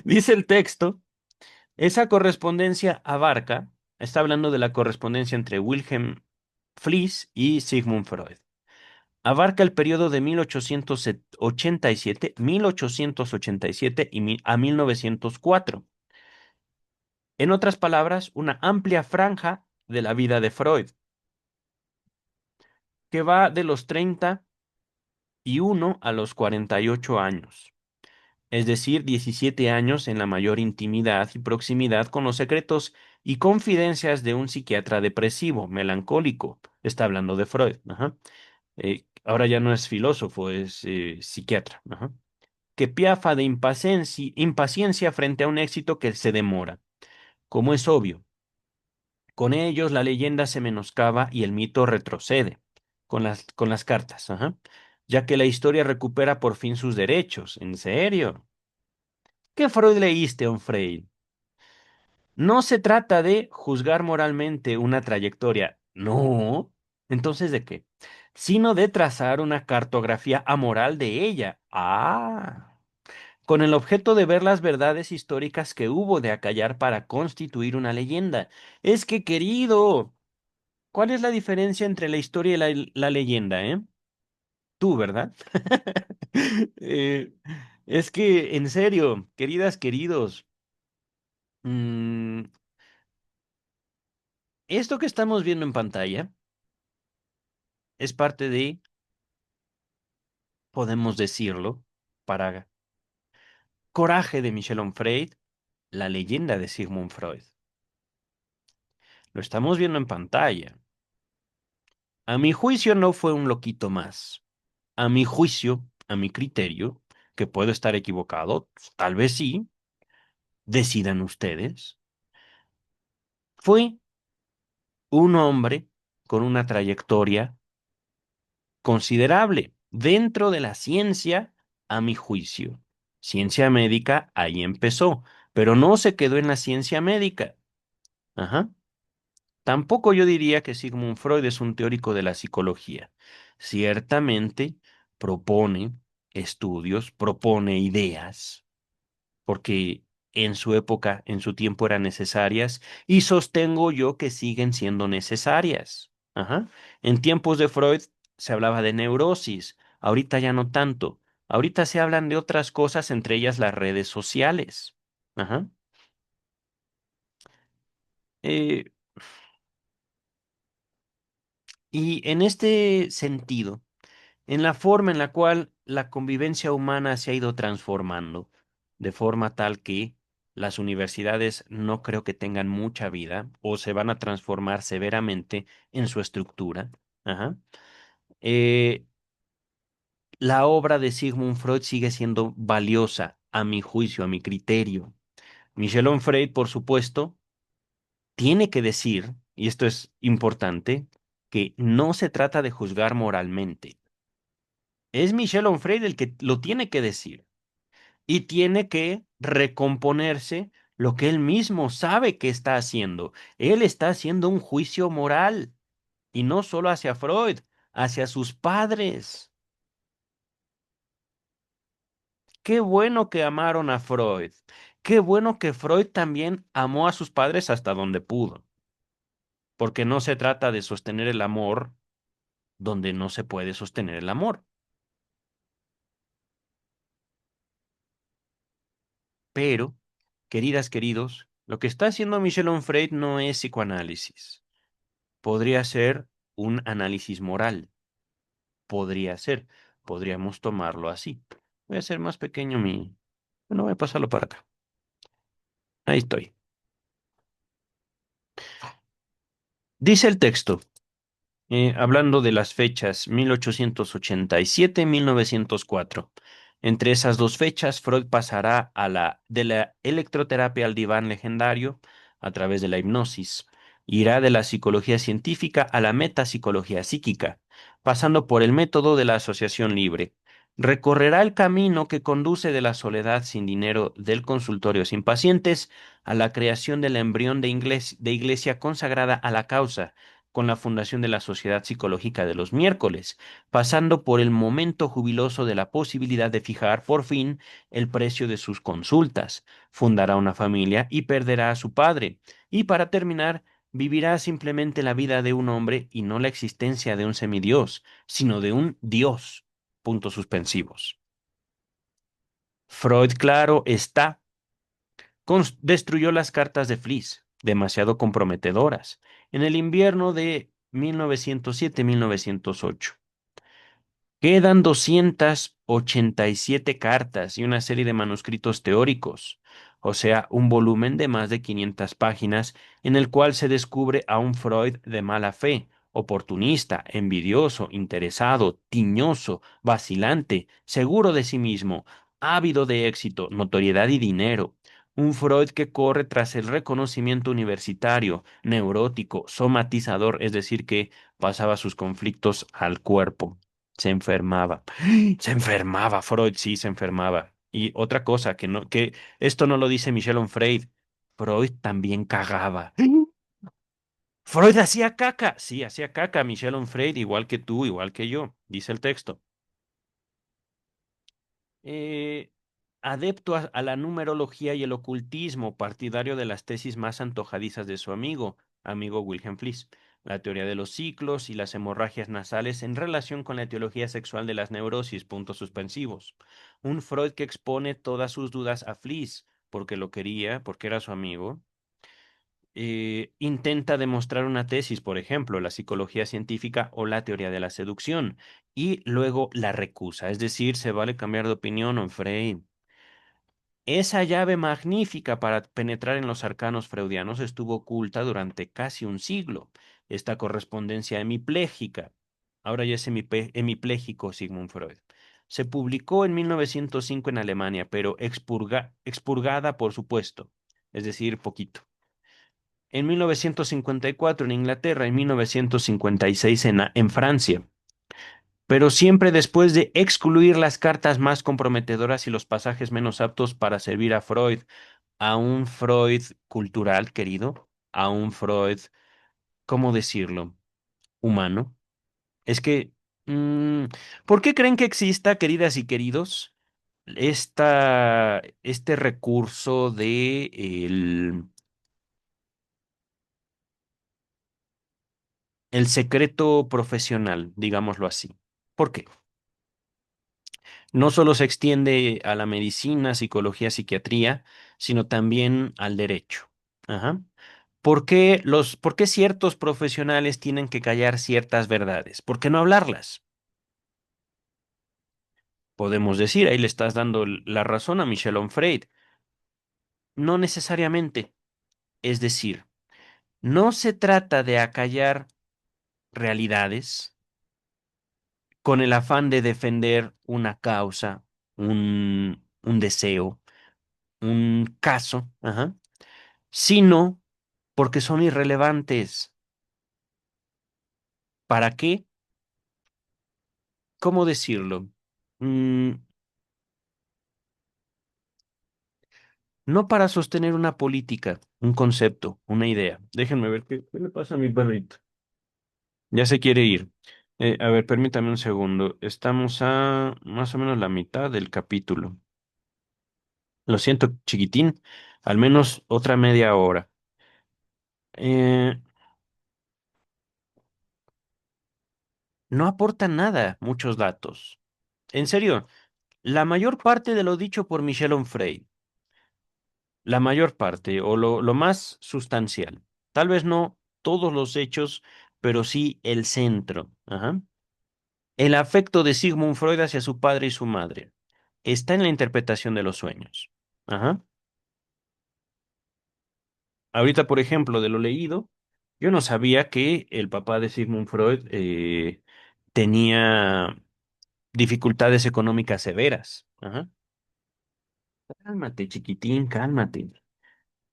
Dice el texto, esa correspondencia abarca, está hablando de la correspondencia entre Wilhelm Fliess y Sigmund Freud. Abarca el periodo de 1887 a 1904. En otras palabras, una amplia franja de la vida de Freud, que va de los 31 a los 48 años, es decir, 17 años en la mayor intimidad y proximidad con los secretos y confidencias de un psiquiatra depresivo, melancólico. Está hablando de Freud. Ajá. Ahora ya no es filósofo, es psiquiatra. Ajá. Que piafa de impaciencia frente a un éxito que se demora. Como es obvio, con ellos la leyenda se menoscaba y el mito retrocede con las cartas, ajá, ya que la historia recupera por fin sus derechos. ¿En serio? ¿Qué Freud leíste, Onfray? No se trata de juzgar moralmente una trayectoria, no. Entonces, ¿de qué? Sino de trazar una cartografía amoral de ella. Ah, con el objeto de ver las verdades históricas que hubo de acallar para constituir una leyenda. Es que, querido, ¿cuál es la diferencia entre la historia y la leyenda, eh? Tú, ¿verdad? Eh, es que, en serio, queridas, queridos, mm, esto que estamos viendo en pantalla es parte de, podemos decirlo, para coraje de Michel Onfray, la leyenda de Sigmund Freud. Lo estamos viendo en pantalla. A mi juicio no fue un loquito más. A mi juicio, a mi criterio, que puedo estar equivocado, tal vez sí, decidan ustedes, fue un hombre con una trayectoria considerable dentro de la ciencia, a mi juicio. Ciencia médica, ahí empezó, pero no se quedó en la ciencia médica. Ajá. Tampoco yo diría que Sigmund Freud es un teórico de la psicología. Ciertamente propone estudios, propone ideas, porque en su época, en su tiempo eran necesarias y sostengo yo que siguen siendo necesarias. Ajá. En tiempos de Freud se hablaba de neurosis, ahorita ya no tanto. Ahorita se hablan de otras cosas, entre ellas las redes sociales. Ajá. Eh, y en este sentido, en la forma en la cual la convivencia humana se ha ido transformando, de forma tal que las universidades no creo que tengan mucha vida o se van a transformar severamente en su estructura. Ajá. Eh, la obra de Sigmund Freud sigue siendo valiosa, a mi juicio, a mi criterio. Michel Onfray, por supuesto, tiene que decir, y esto es importante, que no se trata de juzgar moralmente. Es Michel Onfray el que lo tiene que decir y tiene que recomponerse lo que él mismo sabe que está haciendo. Él está haciendo un juicio moral y no solo hacia Freud, hacia sus padres. Qué bueno que amaron a Freud. Qué bueno que Freud también amó a sus padres hasta donde pudo, porque no se trata de sostener el amor donde no se puede sostener el amor. Pero, queridas, queridos, lo que está haciendo Michel Onfray no es psicoanálisis. Podría ser un análisis moral. Podría ser. Podríamos tomarlo así. Voy a hacer más pequeño mi... Bueno, voy a pasarlo para acá. Ahí estoy. Dice el texto. Hablando de las fechas 1887-1904. Entre esas dos fechas, Freud pasará de la electroterapia al diván legendario a través de la hipnosis. Irá de la psicología científica a la metapsicología psíquica, pasando por el método de la asociación libre. Recorrerá el camino que conduce de la soledad sin dinero del consultorio sin pacientes a la creación del embrión de iglesia consagrada a la causa con la fundación de la Sociedad Psicológica de los Miércoles, pasando por el momento jubiloso de la posibilidad de fijar por fin el precio de sus consultas. Fundará una familia y perderá a su padre. Y para terminar, vivirá simplemente la vida de un hombre y no la existencia de un semidios, sino de un dios. Puntos suspensivos. Freud, claro, destruyó las cartas de Fliss, demasiado comprometedoras, en el invierno de 1907-1908. Quedan 287 cartas y una serie de manuscritos teóricos, o sea, un volumen de más de 500 páginas en el cual se descubre a un Freud de mala fe, oportunista, envidioso, interesado, tiñoso, vacilante, seguro de sí mismo, ávido de éxito, notoriedad y dinero. Un Freud que corre tras el reconocimiento universitario, neurótico, somatizador, es decir, que pasaba sus conflictos al cuerpo. Se enfermaba. Se enfermaba, Freud, sí, se enfermaba. Y otra cosa, que esto no lo dice Michel Onfray, Freud también cagaba. Freud hacía caca. Sí, hacía caca, Michel Onfray, igual que tú, igual que yo, dice el texto. eh, Adepto a la numerología y el ocultismo, partidario de las tesis más antojadizas de su amigo Wilhelm Fliess, la teoría de los ciclos y las hemorragias nasales en relación con la etiología sexual de las neurosis, puntos suspensivos. Un Freud que expone todas sus dudas a Fliess, porque lo quería, porque era su amigo. Intenta demostrar una tesis, por ejemplo, la psicología científica o la teoría de la seducción, y luego la recusa, es decir, se vale cambiar de opinión, Onfray. Esa llave magnífica para penetrar en los arcanos freudianos estuvo oculta durante casi un siglo. Esta correspondencia hemipléjica, ahora ya es hemipléjico Sigmund Freud, se publicó en 1905 en Alemania, pero expurgada, por supuesto, es decir, poquito. En 1954 en Inglaterra, en 1956 en Francia, pero siempre después de excluir las cartas más comprometedoras y los pasajes menos aptos para servir a Freud, a un Freud cultural, querido, a un Freud, ¿cómo decirlo? Humano. Es que, mm, ¿por qué creen que exista, queridas y queridos, este recurso de el secreto profesional, digámoslo así? ¿Por qué? No solo se extiende a la medicina, psicología, psiquiatría, sino también al derecho. Ajá. ¿Por qué ciertos profesionales tienen que callar ciertas verdades? ¿Por qué no hablarlas? Podemos decir, ahí le estás dando la razón a Michel Onfray. No necesariamente. Es decir, no se trata de acallar realidades con el afán de defender una causa, un deseo, un caso, ajá, sino porque son irrelevantes. ¿Para qué? ¿Cómo decirlo? Mm, no para sostener una política, un concepto, una idea. Déjenme ver qué le pasa a mi perrito. Ya se quiere ir. A ver, permítame un segundo. Estamos a más o menos la mitad del capítulo. Lo siento, chiquitín. Al menos otra media hora. Eh, no aporta nada, muchos datos. En serio, la mayor parte de lo dicho por Michel Onfray, la mayor parte, o lo más sustancial. Tal vez no todos los hechos, pero sí el centro. Ajá. El afecto de Sigmund Freud hacia su padre y su madre está en la interpretación de los sueños. Ajá. Ahorita, por ejemplo, de lo leído, yo no sabía que el papá de Sigmund Freud tenía dificultades económicas severas. Ajá. Cálmate, chiquitín, cálmate.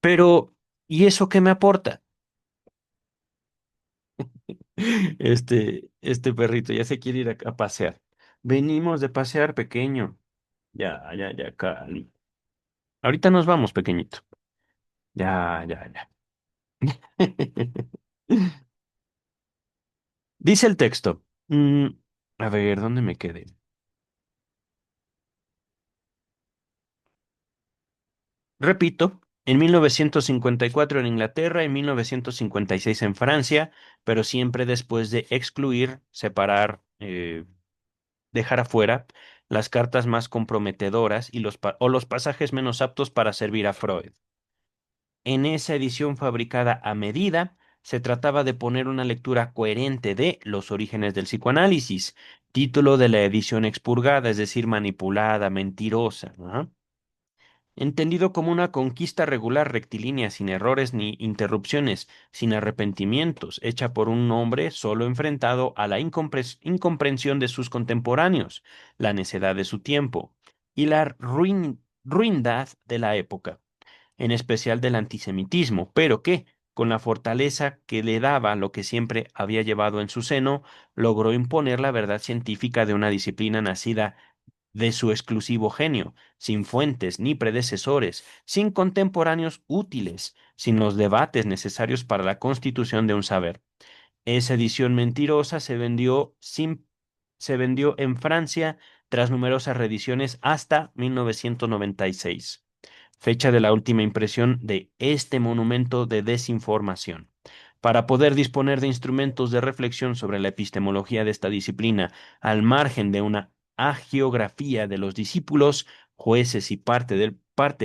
Pero, ¿y eso qué me aporta? Este perrito ya se quiere ir a pasear. Venimos de pasear, pequeño. Ya, ya, ya, cali. Ahorita nos vamos, pequeñito. Ya, ya, ya. Dice el texto. A ver, ¿dónde me quedé? Repito, en 1954 en Inglaterra, en 1956 en Francia, pero siempre después de excluir, separar, dejar afuera las cartas más comprometedoras y o los pasajes menos aptos para servir a Freud. En esa edición fabricada a medida, se trataba de poner una lectura coherente de Los orígenes del psicoanálisis, título de la edición expurgada, es decir, manipulada, mentirosa. Ajá. Entendido como una conquista regular rectilínea, sin errores ni interrupciones, sin arrepentimientos, hecha por un hombre solo enfrentado a la incomprensión de sus contemporáneos, la necedad de su tiempo y la ruindad de la época, en especial del antisemitismo, pero que, con la fortaleza que le daba lo que siempre había llevado en su seno, logró imponer la verdad científica de una disciplina nacida de su exclusivo genio, sin fuentes ni predecesores, sin contemporáneos útiles, sin los debates necesarios para la constitución de un saber. Esa edición mentirosa se vendió en Francia tras numerosas reediciones hasta 1996, fecha de la última impresión de este monumento de desinformación. Para poder disponer de instrumentos de reflexión sobre la epistemología de esta disciplina, al margen de una agiografía de los discípulos, jueces y parte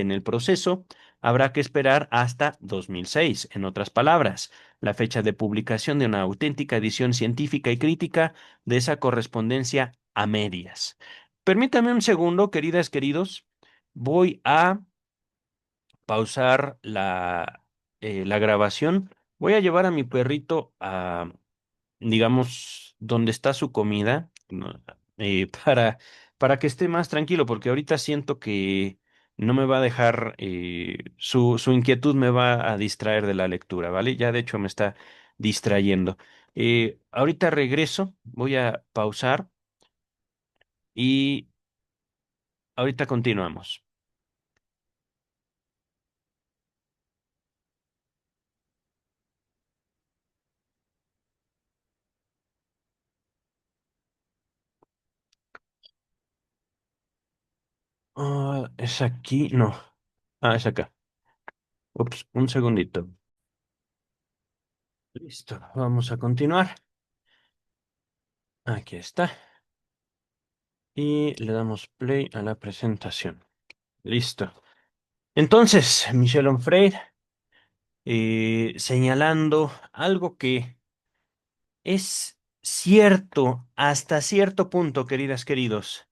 en el proceso, habrá que esperar hasta 2006. En otras palabras, la fecha de publicación de una auténtica edición científica y crítica de esa correspondencia a medias. Permítame un segundo, queridas, queridos. Voy a pausar la grabación. Voy a llevar a mi perrito a, digamos, donde está su comida, ¿no? Para que esté más tranquilo, porque ahorita siento que no me va a dejar, su inquietud me va a distraer de la lectura, ¿vale? Ya de hecho me está distrayendo. Ahorita regreso, voy a pausar y ahorita continuamos. Ah, ¿es aquí? No. Ah, es acá. Ups, un segundito. Listo, vamos a continuar. Aquí está. Y le damos play a la presentación. Listo. Entonces, Michel Onfray, señalando algo que es cierto hasta cierto punto, queridas, queridos.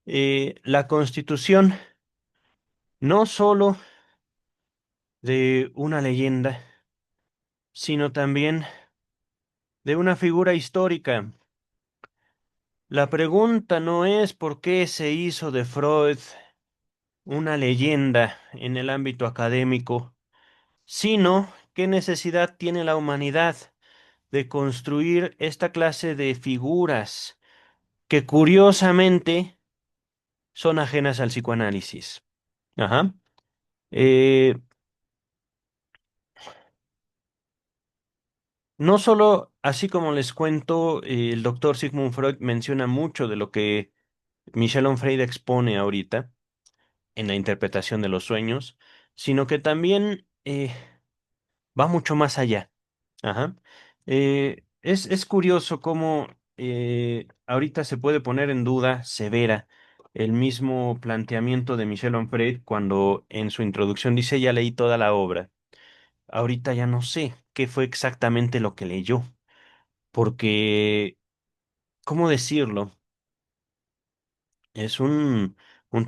La Constitución, no solo de una leyenda, sino también de una figura histórica, La pregunta no es por qué se hizo de Freud una leyenda en el ámbito académico, sino qué necesidad tiene la humanidad de construir esta clase de figuras que curiosamente son ajenas al psicoanálisis. Ajá. Eh, no solo, así como les cuento, el doctor Sigmund Freud menciona mucho de lo que Michel Onfray expone ahorita en la interpretación de los sueños, sino que también va mucho más allá. Ajá. Es curioso cómo ahorita se puede poner en duda severa el mismo planteamiento de Michel Onfray cuando en su introducción dice ya leí toda la obra. Ahorita ya no sé qué fue exactamente lo que leyó, porque, ¿cómo decirlo? Es un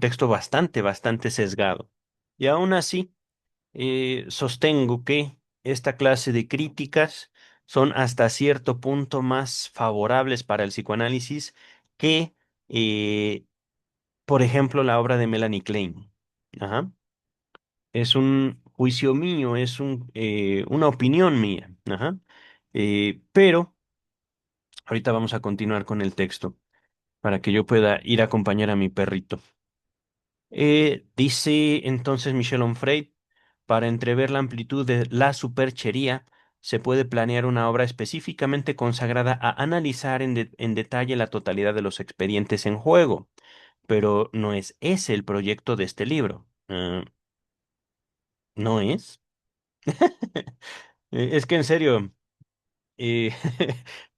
texto bastante sesgado. Y aún así, sostengo que esta clase de críticas son hasta cierto punto más favorables para el psicoanálisis que, eh, por ejemplo, la obra de Melanie Klein. Ajá. Es un juicio mío, es una opinión mía. Ajá. Pero ahorita vamos a continuar con el texto para que yo pueda ir a acompañar a mi perrito. Dice entonces Michel Onfray, para entrever la amplitud de la superchería, se puede planear una obra específicamente consagrada a analizar en detalle la totalidad de los expedientes en juego, pero no es ese el proyecto de este libro. ¿No es? Es que en serio, eh,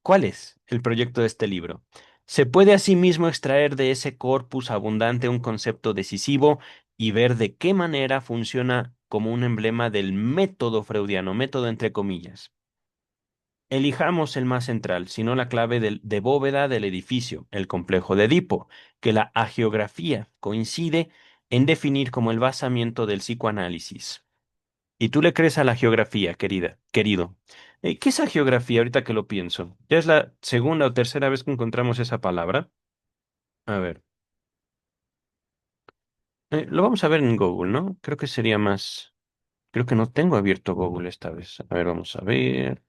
¿cuál es el proyecto de este libro? Se puede asimismo extraer de ese corpus abundante un concepto decisivo y ver de qué manera funciona como un emblema del método freudiano, método entre comillas. Elijamos el más central, sino la clave de bóveda del edificio, el complejo de Edipo, que la agiografía coincide en definir como el basamiento del psicoanálisis. ¿Y tú le crees a la geografía, querido? ¿Qué es la geografía ahorita que lo pienso? Ya es la segunda o tercera vez que encontramos esa palabra. A ver, lo vamos a ver en Google, ¿no? Creo que sería más. Creo que no tengo abierto Google esta vez. A ver, vamos a ver.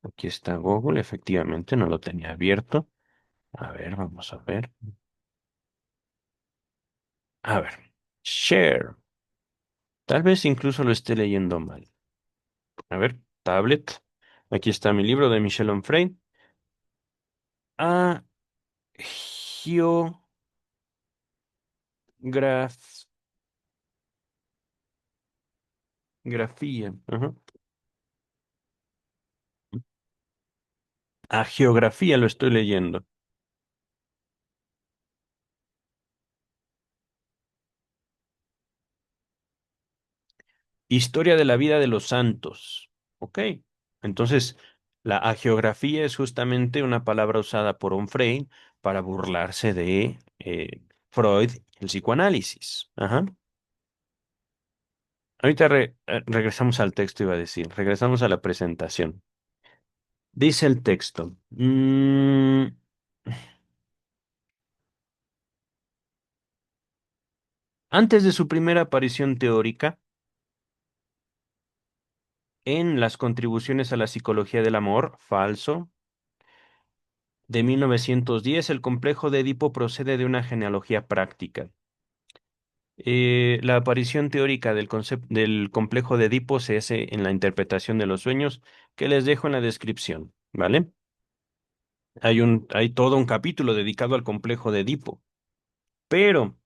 Aquí está Google, efectivamente, no lo tenía abierto. A ver, vamos a ver. A ver. Share. Tal vez incluso lo esté leyendo mal. A ver, tablet. Aquí está mi libro de Michel Onfray. Ah, grafía. Ajá. A geografía lo estoy leyendo. Historia de la vida de los santos. Ok. Entonces, la agiografía es justamente una palabra usada por Onfray para burlarse de Freud, el psicoanálisis. Ajá. Ahorita regresamos al texto, iba a decir. Regresamos a la presentación. Dice el texto. Antes de su primera aparición teórica, en las contribuciones a la psicología del amor, falso, de 1910, el complejo de Edipo procede de una genealogía práctica. La aparición teórica del complejo de Edipo se hace en la interpretación de los sueños que les dejo en la descripción, ¿vale? Hay todo un capítulo dedicado al complejo de Edipo, pero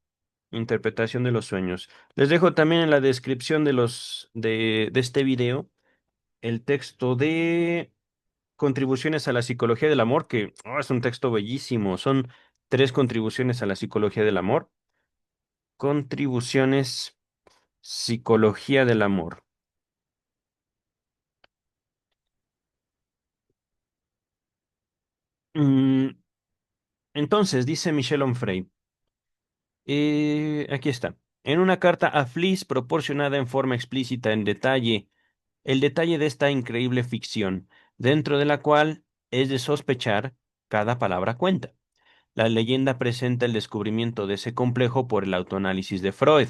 interpretación de los sueños. Les dejo también en la descripción de este video el texto de Contribuciones a la psicología del amor, que es un texto bellísimo. Son tres contribuciones a la psicología del amor. Contribuciones, psicología del amor. Mm, entonces, dice Michel Onfray, aquí está. En una carta a Fliss proporcionada en forma explícita en detalle, el detalle de esta increíble ficción, dentro de la cual es de sospechar cada palabra cuenta. La leyenda presenta el descubrimiento de ese complejo por el autoanálisis de Freud.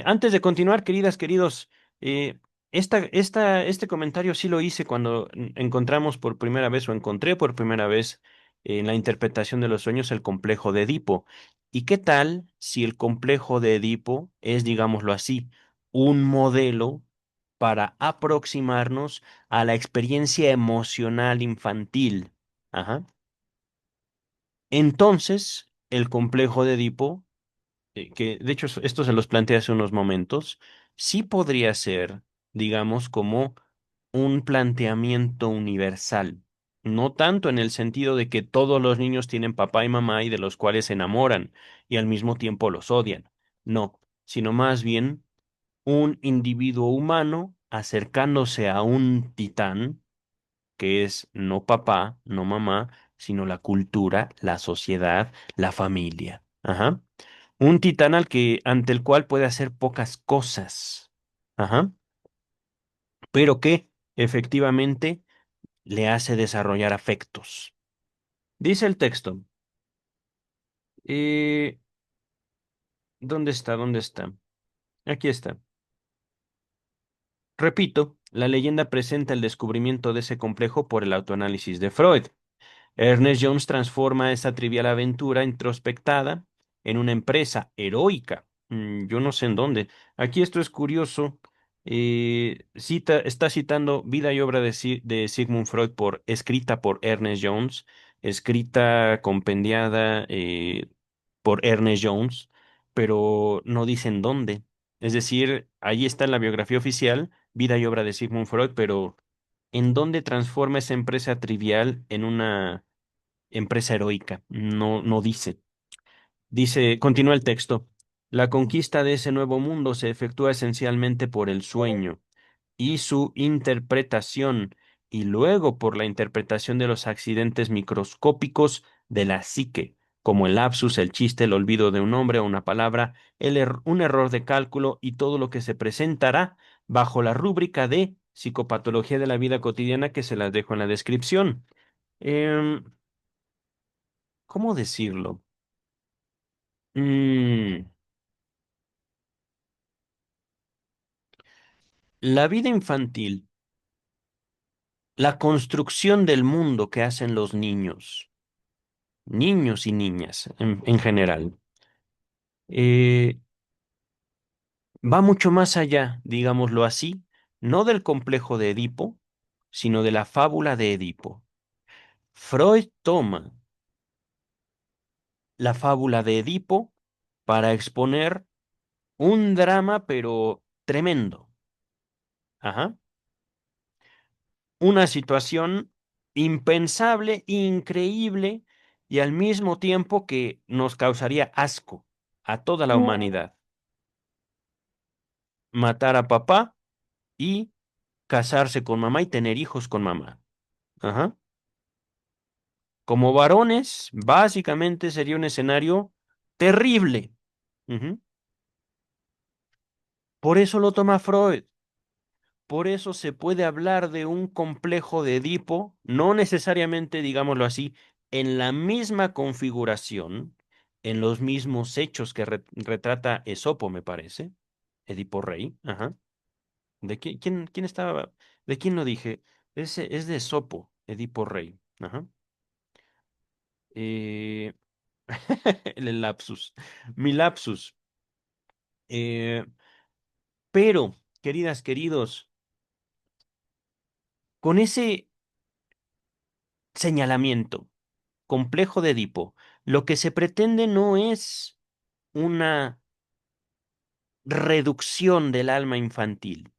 Antes de continuar, queridas, queridos, eh, este comentario sí lo hice cuando encontramos por primera vez o encontré por primera vez en la interpretación de los sueños el complejo de Edipo. ¿Y qué tal si el complejo de Edipo es, digámoslo así, un modelo para aproximarnos a la experiencia emocional infantil? Ajá. Entonces, el complejo de Edipo que de hecho esto se los planteé hace unos momentos, sí podría ser, digamos, como un planteamiento universal. No tanto en el sentido de que todos los niños tienen papá y mamá y de los cuales se enamoran y al mismo tiempo los odian. No, sino más bien un individuo humano acercándose a un titán que es no papá, no mamá, sino la cultura, la sociedad, la familia. Ajá. Un titán ante el cual puede hacer pocas cosas. Ajá. Pero que efectivamente le hace desarrollar afectos. Dice el texto. eh, ¿Dónde está? ¿Dónde está? Aquí está. Repito, la leyenda presenta el descubrimiento de ese complejo por el autoanálisis de Freud. Ernest Jones transforma esa trivial aventura introspectada en una empresa heroica. Yo no sé en dónde. Aquí esto es curioso. Está citando Vida y obra de Sigmund Freud escrita por Ernest Jones, escrita, compendiada por Ernest Jones, pero no dicen dónde. Es decir, ahí está en la biografía oficial, Vida y obra de Sigmund Freud, pero ¿en dónde transforma esa empresa trivial en una empresa heroica? No, no dice. Dice, continúa el texto. La conquista de ese nuevo mundo se efectúa esencialmente por el sueño y su interpretación, y luego por la interpretación de los accidentes microscópicos de la psique, como el lapsus, el chiste, el olvido de un nombre o una palabra, un error de cálculo y todo lo que se presentará bajo la rúbrica de psicopatología de la vida cotidiana que se las dejo en la descripción. Em, ¿Cómo decirlo? Mm, la vida infantil, la construcción del mundo que hacen los niños, niños y niñas en general, eh, va mucho más allá, digámoslo así, no del complejo de Edipo, sino de la fábula de Edipo. Freud toma la fábula de Edipo para exponer un drama, pero tremendo. Ajá. Una situación impensable, increíble y al mismo tiempo que nos causaría asco a toda la humanidad. Matar a papá y casarse con mamá y tener hijos con mamá. Ajá. Como varones, básicamente sería un escenario terrible. Ujú. Por eso lo toma Freud. Por eso se puede hablar de un complejo de Edipo, no necesariamente, digámoslo así, en la misma configuración, en los mismos hechos que retrata Esopo, me parece. Edipo Rey. Ajá. ¿Quién estaba? ¿De quién lo dije? Es de Esopo, Edipo Rey. Ajá. Eh, el lapsus. Mi lapsus. Eh, pero, queridas, queridos, con ese señalamiento complejo de Edipo, lo que se pretende no es una reducción del alma infantil,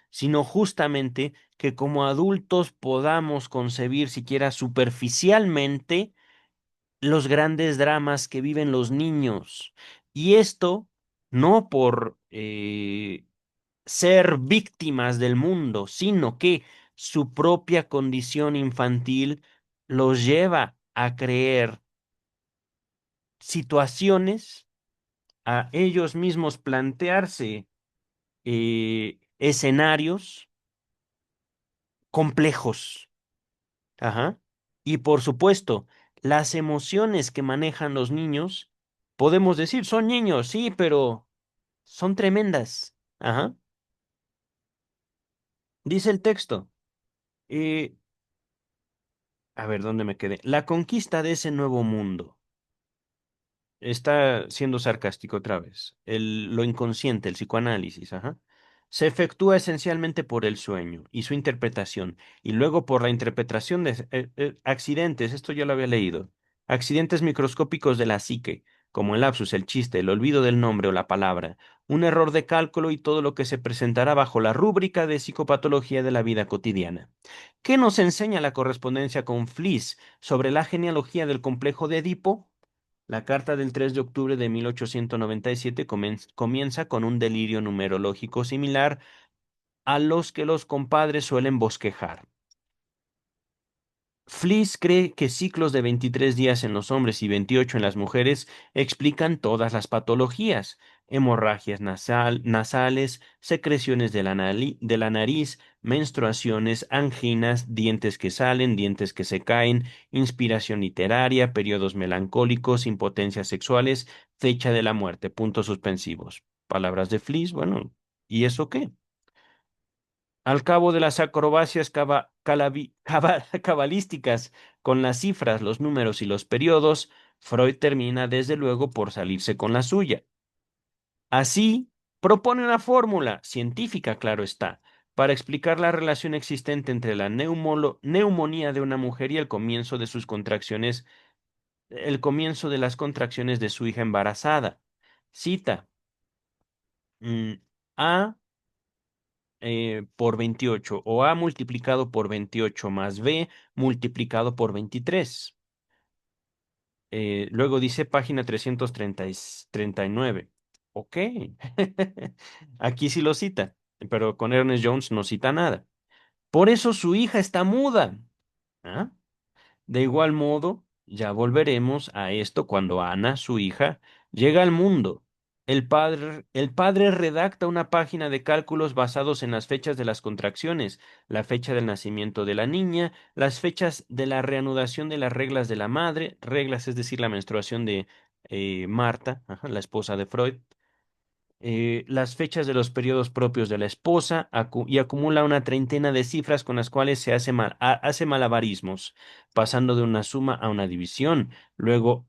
sino justamente que como adultos podamos concebir siquiera superficialmente los grandes dramas que viven los niños. Y esto no por ser víctimas del mundo, sino que su propia condición infantil los lleva a creer situaciones, a ellos mismos plantearse escenarios complejos. Ajá. Y por supuesto, Las emociones que manejan los niños, podemos decir, son niños, sí, pero son tremendas. Ajá. Dice el texto. eh, a ver, ¿dónde me quedé? La conquista de ese nuevo mundo. Está siendo sarcástico otra vez. Lo inconsciente, el psicoanálisis, ajá, se efectúa esencialmente por el sueño y su interpretación, y luego por la interpretación de accidentes, esto ya lo había leído, accidentes microscópicos de la psique, como el lapsus, el chiste, el olvido del nombre o la palabra, un error de cálculo y todo lo que se presentará bajo la rúbrica de psicopatología de la vida cotidiana. ¿Qué nos enseña la correspondencia con Fliess sobre la genealogía del complejo de Edipo? La carta del 3 de octubre de 1897 comienza con un delirio numerológico similar a los que los compadres suelen bosquejar. Fliess cree que ciclos de 23 días en los hombres y 28 en las mujeres explican todas las patologías, hemorragias nasales, secreciones de la nariz, menstruaciones, anginas, dientes que salen, dientes que se caen, inspiración literaria, periodos melancólicos, impotencias sexuales, fecha de la muerte, puntos suspensivos. Palabras de Fliess, bueno, ¿y eso qué? Al cabo de las acrobacias cabalísticas con las cifras, los números y los periodos, Freud termina desde luego por salirse con la suya. Así, propone una fórmula, científica, claro está, para explicar la relación existente entre la neumonía de una mujer y el comienzo de sus contracciones, el comienzo de las contracciones de su hija embarazada. Cita, mm, A por 28 o A multiplicado por 28 más B multiplicado por 23. Luego dice página 339. Ok. Aquí sí lo cita, pero con Ernest Jones no cita nada. Por eso su hija está muda. ¿Ah? De igual modo, ya volveremos a esto cuando Ana, su hija, llega al mundo. El padre redacta una página de cálculos basados en las fechas de las contracciones, la fecha del nacimiento de la niña, las fechas de la reanudación de las reglas de la madre, reglas, es decir, la menstruación de Marta, ajá, la esposa de Freud, las fechas de los periodos propios de la esposa y acumula una treintena de cifras con las cuales se hace malabarismos, pasando de una suma a una división. Luego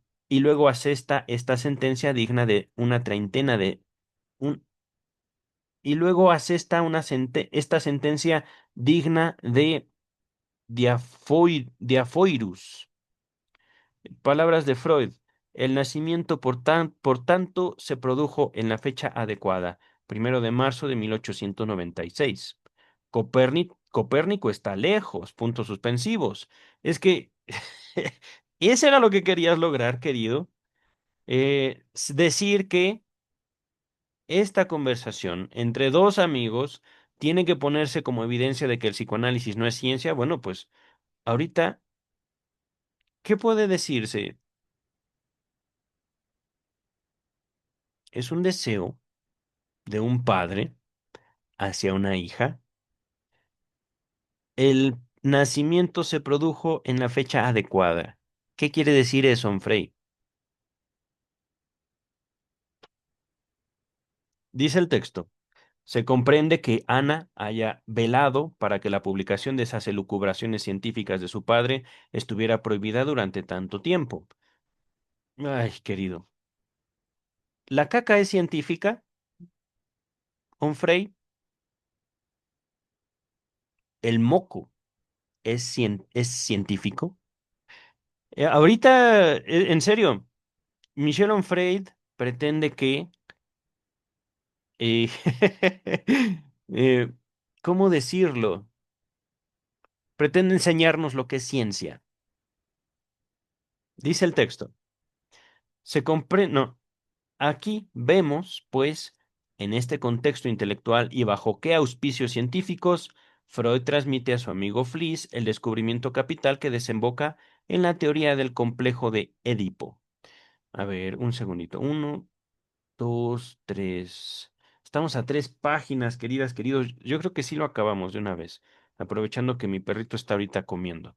asesta esta sentencia digna de una treintena de un, y luego asesta esta sentencia digna de diafoirus. Palabras de Freud. El nacimiento, por tanto, se produjo en la fecha adecuada, 1 de marzo de 1896. Copérnico está lejos, puntos suspensivos. Es que ese era lo que querías lograr, querido. Decir que esta conversación entre dos amigos tiene que ponerse como evidencia de que el psicoanálisis no es ciencia. Bueno, pues ahorita, ¿qué puede decirse? Es un deseo de un padre hacia una hija. El nacimiento se produjo en la fecha adecuada. ¿Qué quiere decir eso, Frey? Dice el texto. Se comprende que Ana haya velado para que la publicación de esas elucubraciones científicas de su padre estuviera prohibida durante tanto tiempo. Ay, querido. ¿La caca es científica, Frey? ¿El moco es científico? Ahorita, en serio, Michel Onfray pretende que eh, eh, ¿cómo decirlo? Pretende enseñarnos lo que es ciencia. Dice el texto. No, aquí vemos, pues, en este contexto intelectual y bajo qué auspicios científicos, Freud transmite a su amigo Fliess el descubrimiento capital que desemboca en la teoría del complejo de Edipo. A ver, un segundito. Uno, dos, tres. Estamos a 3 páginas, queridas, queridos. Yo creo que sí lo acabamos de una vez, aprovechando que mi perrito está ahorita comiendo.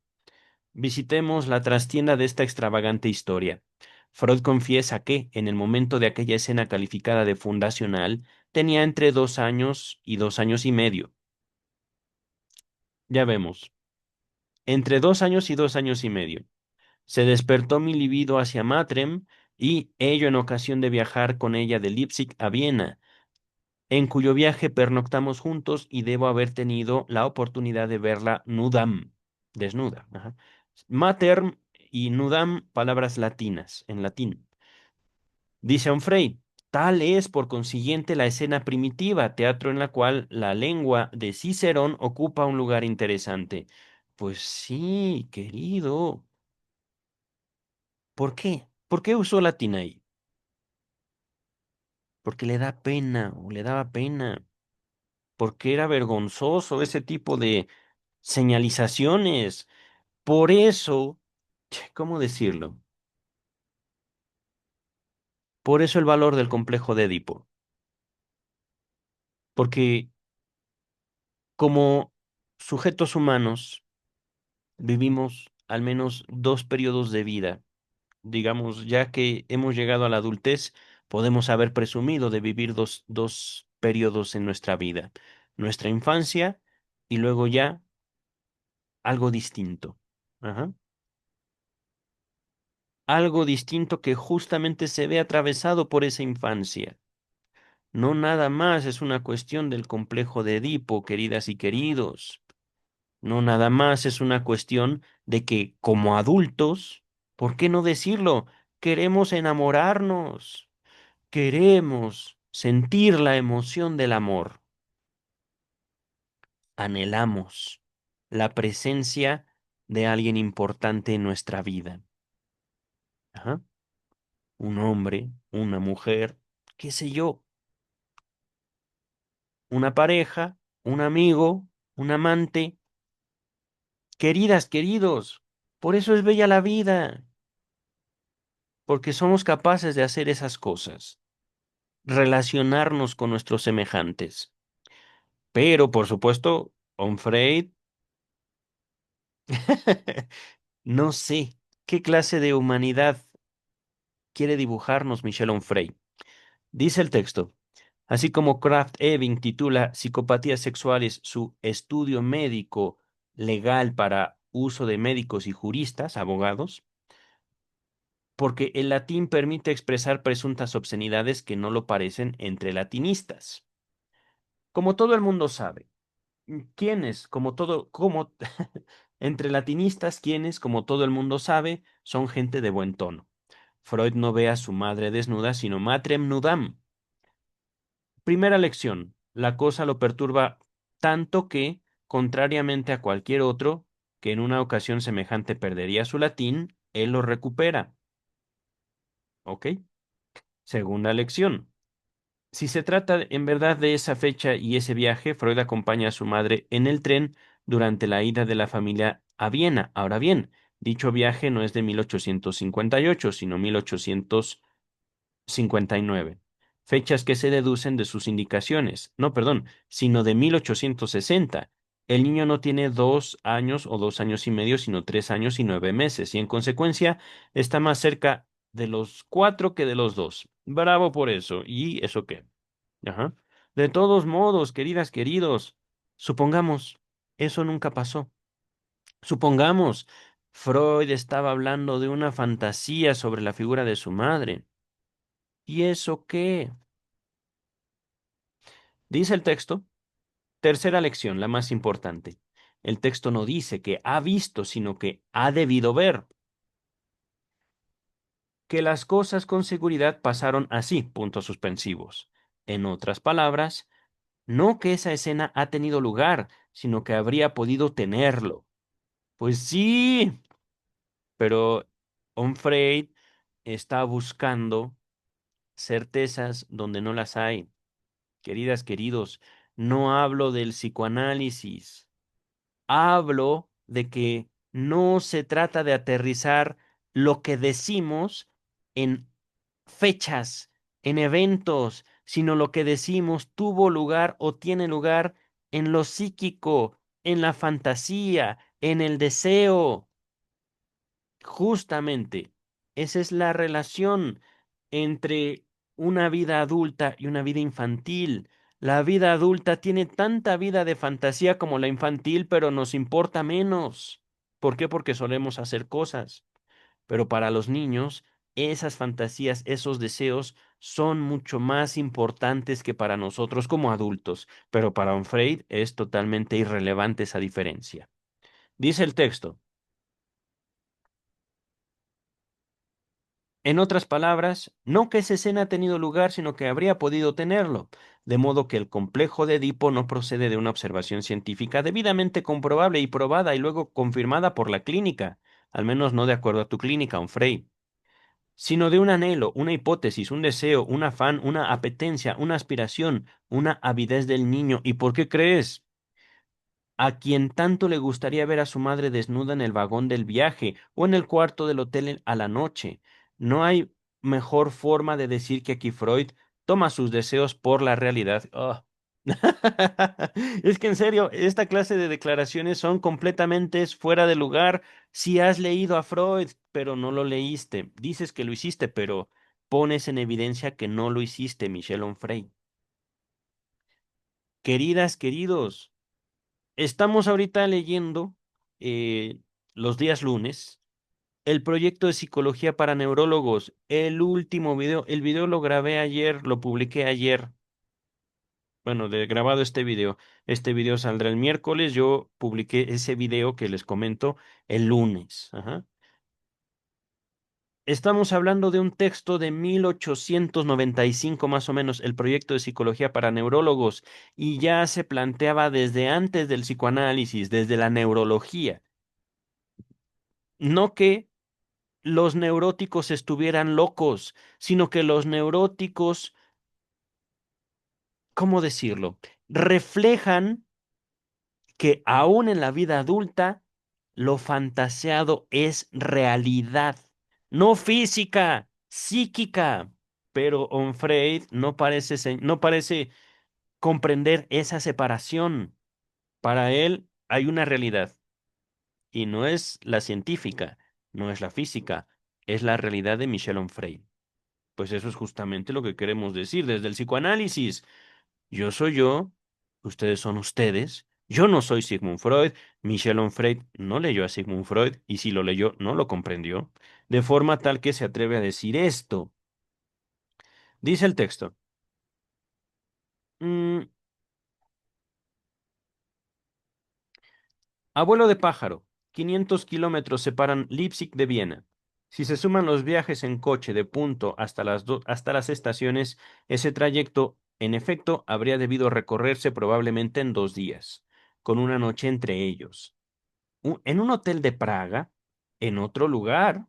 Visitemos la trastienda de esta extravagante historia. Freud confiesa que, en el momento de aquella escena calificada de fundacional, tenía entre 2 años y 2 años y medio. Ya vemos, entre 2 años y 2 años y medio. Se despertó mi libido hacia Matrem y ello en ocasión de viajar con ella de Leipzig a Viena, en cuyo viaje pernoctamos juntos y debo haber tenido la oportunidad de verla nudam, desnuda. Ajá. Mater y nudam, palabras latinas, en latín. Dice Onfray, tal es por consiguiente la escena primitiva, teatro en la cual la lengua de Cicerón ocupa un lugar interesante. Pues sí, querido. ¿Por qué? ¿Por qué usó latín ahí? Porque le da pena o le daba pena, porque era vergonzoso ese tipo de señalizaciones. Por eso, ¿cómo decirlo? Por eso el valor del complejo de Edipo. Porque como sujetos humanos vivimos al menos dos periodos de vida. Digamos, ya que hemos llegado a la adultez, podemos haber presumido de vivir dos periodos en nuestra vida. Nuestra infancia y luego ya algo distinto. Ajá. Algo distinto que justamente se ve atravesado por esa infancia. No nada más es una cuestión del complejo de Edipo, queridas y queridos. No nada más es una cuestión de que como adultos, ¿por qué no decirlo? Queremos enamorarnos, queremos sentir la emoción del amor, anhelamos la presencia de alguien importante en nuestra vida. Ajá. Un hombre, una mujer, qué sé yo, una pareja, un amigo, un amante. Queridas, queridos, por eso es bella la vida, porque somos capaces de hacer esas cosas, relacionarnos con nuestros semejantes. Pero, por supuesto, Onfray, no sé qué clase de humanidad quiere dibujarnos Michel Onfray. Dice el texto. Así como Kraft Ebing titula Psicopatías sexuales su estudio médico legal para uso de médicos y juristas, abogados, porque el latín permite expresar presuntas obscenidades que no lo parecen entre latinistas. Como todo el mundo sabe, quienes, entre latinistas, quienes, como todo el mundo sabe, son gente de buen tono. Freud no ve a su madre desnuda, sino matrem nudam. Primera lección, la cosa lo perturba tanto que, contrariamente a cualquier otro, que en una ocasión semejante perdería su latín, él lo recupera. ¿Ok? Segunda lección. Si se trata en verdad de esa fecha y ese viaje, Freud acompaña a su madre en el tren durante la ida de la familia a Viena. Ahora bien, dicho viaje no es de 1858, sino 1859. Fechas que se deducen de sus indicaciones. No, perdón, sino de 1860. El niño no tiene 2 años o 2 años y medio, sino 3 años y 9 meses, y en consecuencia está más cerca de los cuatro que de los dos. Bravo por eso. ¿Y eso qué? Ajá. De todos modos, queridas, queridos, supongamos, eso nunca pasó. Supongamos, Freud estaba hablando de una fantasía sobre la figura de su madre. ¿Y eso qué? Dice el texto, tercera lección, la más importante. El texto no dice que ha visto, sino que ha debido ver. Que las cosas con seguridad pasaron así, puntos suspensivos. En otras palabras, no que esa escena ha tenido lugar, sino que habría podido tenerlo. Pues sí, pero Onfray está buscando certezas donde no las hay. Queridas, queridos, no hablo del psicoanálisis. Hablo de que no se trata de aterrizar lo que decimos en fechas, en eventos, sino lo que decimos tuvo lugar o tiene lugar en lo psíquico, en la fantasía, en el deseo. Justamente, esa es la relación entre una vida adulta y una vida infantil. La vida adulta tiene tanta vida de fantasía como la infantil, pero nos importa menos. ¿Por qué? Porque solemos hacer cosas. Pero para los niños, esas fantasías, esos deseos son mucho más importantes que para nosotros como adultos. Pero para un Freud es totalmente irrelevante esa diferencia. Dice el texto. En otras palabras, no que esa escena ha tenido lugar, sino que habría podido tenerlo, de modo que el complejo de Edipo no procede de una observación científica debidamente comprobable y probada y luego confirmada por la clínica, al menos no de acuerdo a tu clínica, Onfray, sino de un anhelo, una hipótesis, un deseo, un afán, una apetencia, una aspiración, una avidez del niño. ¿Y por qué crees? A quien tanto le gustaría ver a su madre desnuda en el vagón del viaje o en el cuarto del hotel a la noche. No hay mejor forma de decir que aquí Freud toma sus deseos por la realidad. Ah. Es que en serio, esta clase de declaraciones son completamente fuera de lugar si has leído a Freud, pero no lo leíste. Dices que lo hiciste, pero pones en evidencia que no lo hiciste, Michel Onfray. Queridas, queridos. Estamos ahorita leyendo eh, los días lunes el proyecto de psicología para neurólogos, el último video. El video lo grabé ayer, lo publiqué ayer. Bueno, de grabado este video. Este video saldrá el miércoles. Yo publiqué ese video que les comento el lunes. Ajá. Estamos hablando de un texto de 1895 más o menos, el proyecto de psicología para neurólogos, y ya se planteaba desde antes del psicoanálisis, desde la neurología. No que los neuróticos estuvieran locos, sino que los neuróticos, ¿cómo decirlo? Reflejan que aún en la vida adulta lo fantaseado es realidad, no física, psíquica. Pero Onfray no parece comprender esa separación. Para él hay una realidad y no es la científica, no es la física, es la realidad de Michel Onfray. Pues eso es justamente lo que queremos decir desde el psicoanálisis. Yo soy yo, ustedes son ustedes. Yo no soy Sigmund Freud. Michel Onfray no leyó a Sigmund Freud y si lo leyó, no lo comprendió. De forma tal que se atreve a decir esto. Dice el texto. "Mm, Abuelo de pájaro, 500 kilómetros separan Leipzig de Viena. Si se suman los viajes en coche de punto hasta hasta las estaciones, ese trayecto, en efecto, habría debido recorrerse probablemente en 2 días, con una noche entre ellos. En un hotel de Praga, en otro lugar,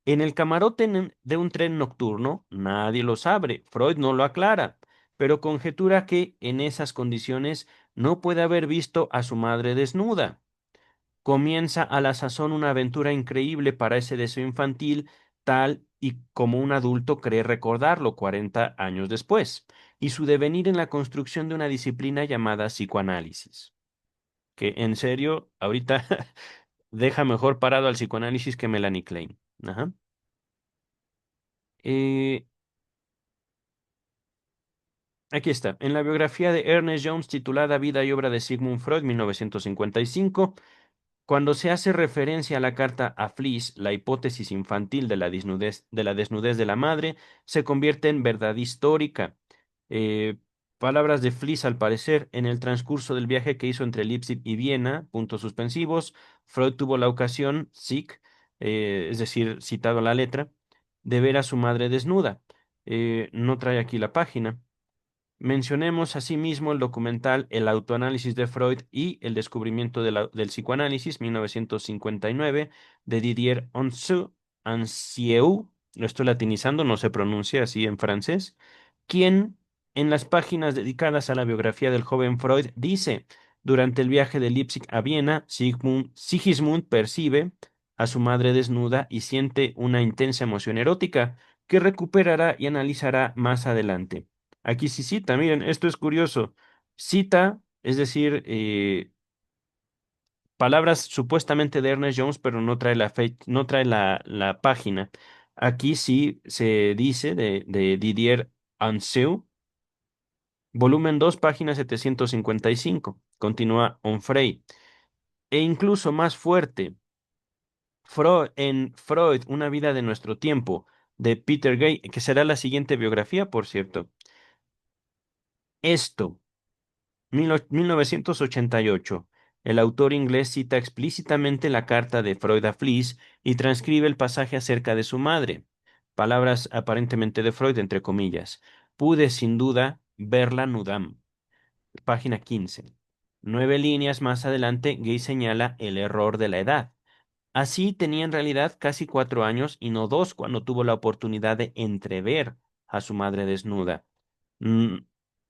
en el camarote de un tren nocturno, nadie lo sabe, Freud no lo aclara, pero conjetura que en esas condiciones no puede haber visto a su madre desnuda. Comienza a la sazón una aventura increíble para ese deseo infantil, tal y como un adulto cree recordarlo 40 años después, y su devenir en la construcción de una disciplina llamada psicoanálisis, que en serio, ahorita deja mejor parado al psicoanálisis que Melanie Klein. Ajá. Eh, Aquí está. En la biografía de Ernest Jones titulada Vida y obra de Sigmund Freud, 1955, cuando se hace referencia a la carta a Fliess, la hipótesis infantil de la desnudez de la madre se convierte en verdad histórica. Eh, Palabras de Fliess, al parecer, en el transcurso del viaje que hizo entre Leipzig y Viena, puntos suspensivos, Freud tuvo la ocasión, es decir, citado a la letra, de ver a su madre desnuda. No trae aquí la página. Mencionemos asimismo el documental El autoanálisis de Freud y el descubrimiento del psicoanálisis, 1959, de Didier Ancieux, lo estoy latinizando, no se pronuncia así en francés, quien en las páginas dedicadas a la biografía del joven Freud dice, durante el viaje de Leipzig a Viena, Sigismund percibe a su madre desnuda y siente una intensa emoción erótica que recuperará y analizará más adelante. Aquí sí cita, miren, esto es curioso. Cita, es decir, palabras supuestamente de Ernest Jones, pero no trae no trae la página. Aquí sí se dice de Didier Anseu, volumen 2, página 755. Continúa Onfray. E incluso más fuerte, en Freud, Una vida de nuestro tiempo, de Peter Gay, que será la siguiente biografía, por cierto. Esto. 1988. El autor inglés cita explícitamente la carta de Freud a Fliess y transcribe el pasaje acerca de su madre. Palabras aparentemente de Freud, entre comillas. Pude sin duda verla nudam. Página 15. 9 líneas más adelante, Gay señala el error de la edad. Así tenía en realidad casi 4 años y no dos cuando tuvo la oportunidad de entrever a su madre desnuda. Mm,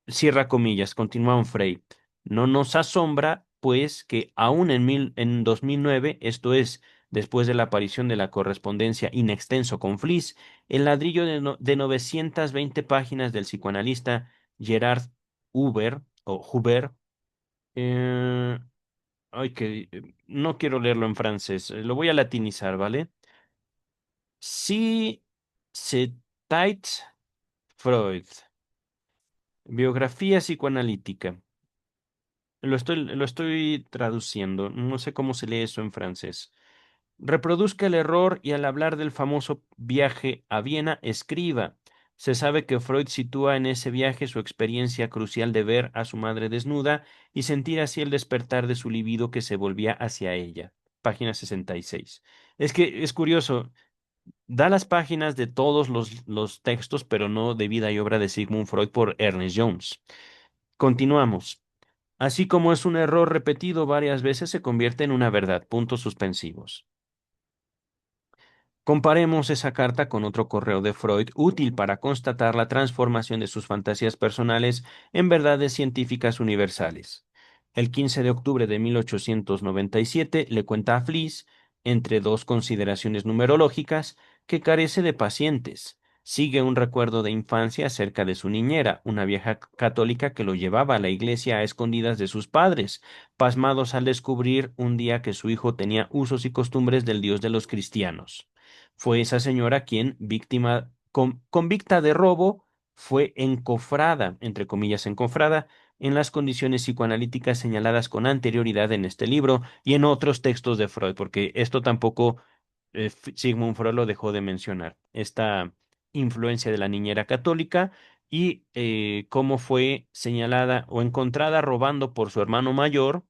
Cierra comillas, continúa Onfray. No nos asombra, pues, que aún en 2009, esto es, después de la aparición de la correspondencia in extenso con Fliess, el ladrillo de 920 páginas del psicoanalista Gerard Huber, eh, ay, no quiero leerlo en francés, lo voy a latinizar, ¿vale? Si citait Freud, biografía psicoanalítica. Lo estoy traduciendo, no sé cómo se lee eso en francés. Reproduzca el error y al hablar del famoso viaje a Viena, escriba. Se sabe que Freud sitúa en ese viaje su experiencia crucial de ver a su madre desnuda y sentir así el despertar de su libido que se volvía hacia ella. Página 66. Es que es curioso, da las páginas de todos los textos, pero no de vida y obra de Sigmund Freud por Ernest Jones. Continuamos. Así como es un error repetido varias veces, se convierte en una verdad. Puntos suspensivos. Comparemos esa carta con otro correo de Freud útil para constatar la transformación de sus fantasías personales en verdades científicas universales. El 15 de octubre de 1897 le cuenta a Fliess, entre dos consideraciones numerológicas, que carece de pacientes. Sigue un recuerdo de infancia acerca de su niñera, una vieja católica que lo llevaba a la iglesia a escondidas de sus padres, pasmados al descubrir un día que su hijo tenía usos y costumbres del Dios de los cristianos. Fue esa señora quien, convicta de robo, fue encofrada, entre comillas, encofrada, en las condiciones psicoanalíticas señaladas con anterioridad en este libro y en otros textos de Freud, porque esto tampoco Sigmund Freud lo dejó de mencionar, esta influencia de la niñera católica y cómo fue señalada o encontrada robando por su hermano mayor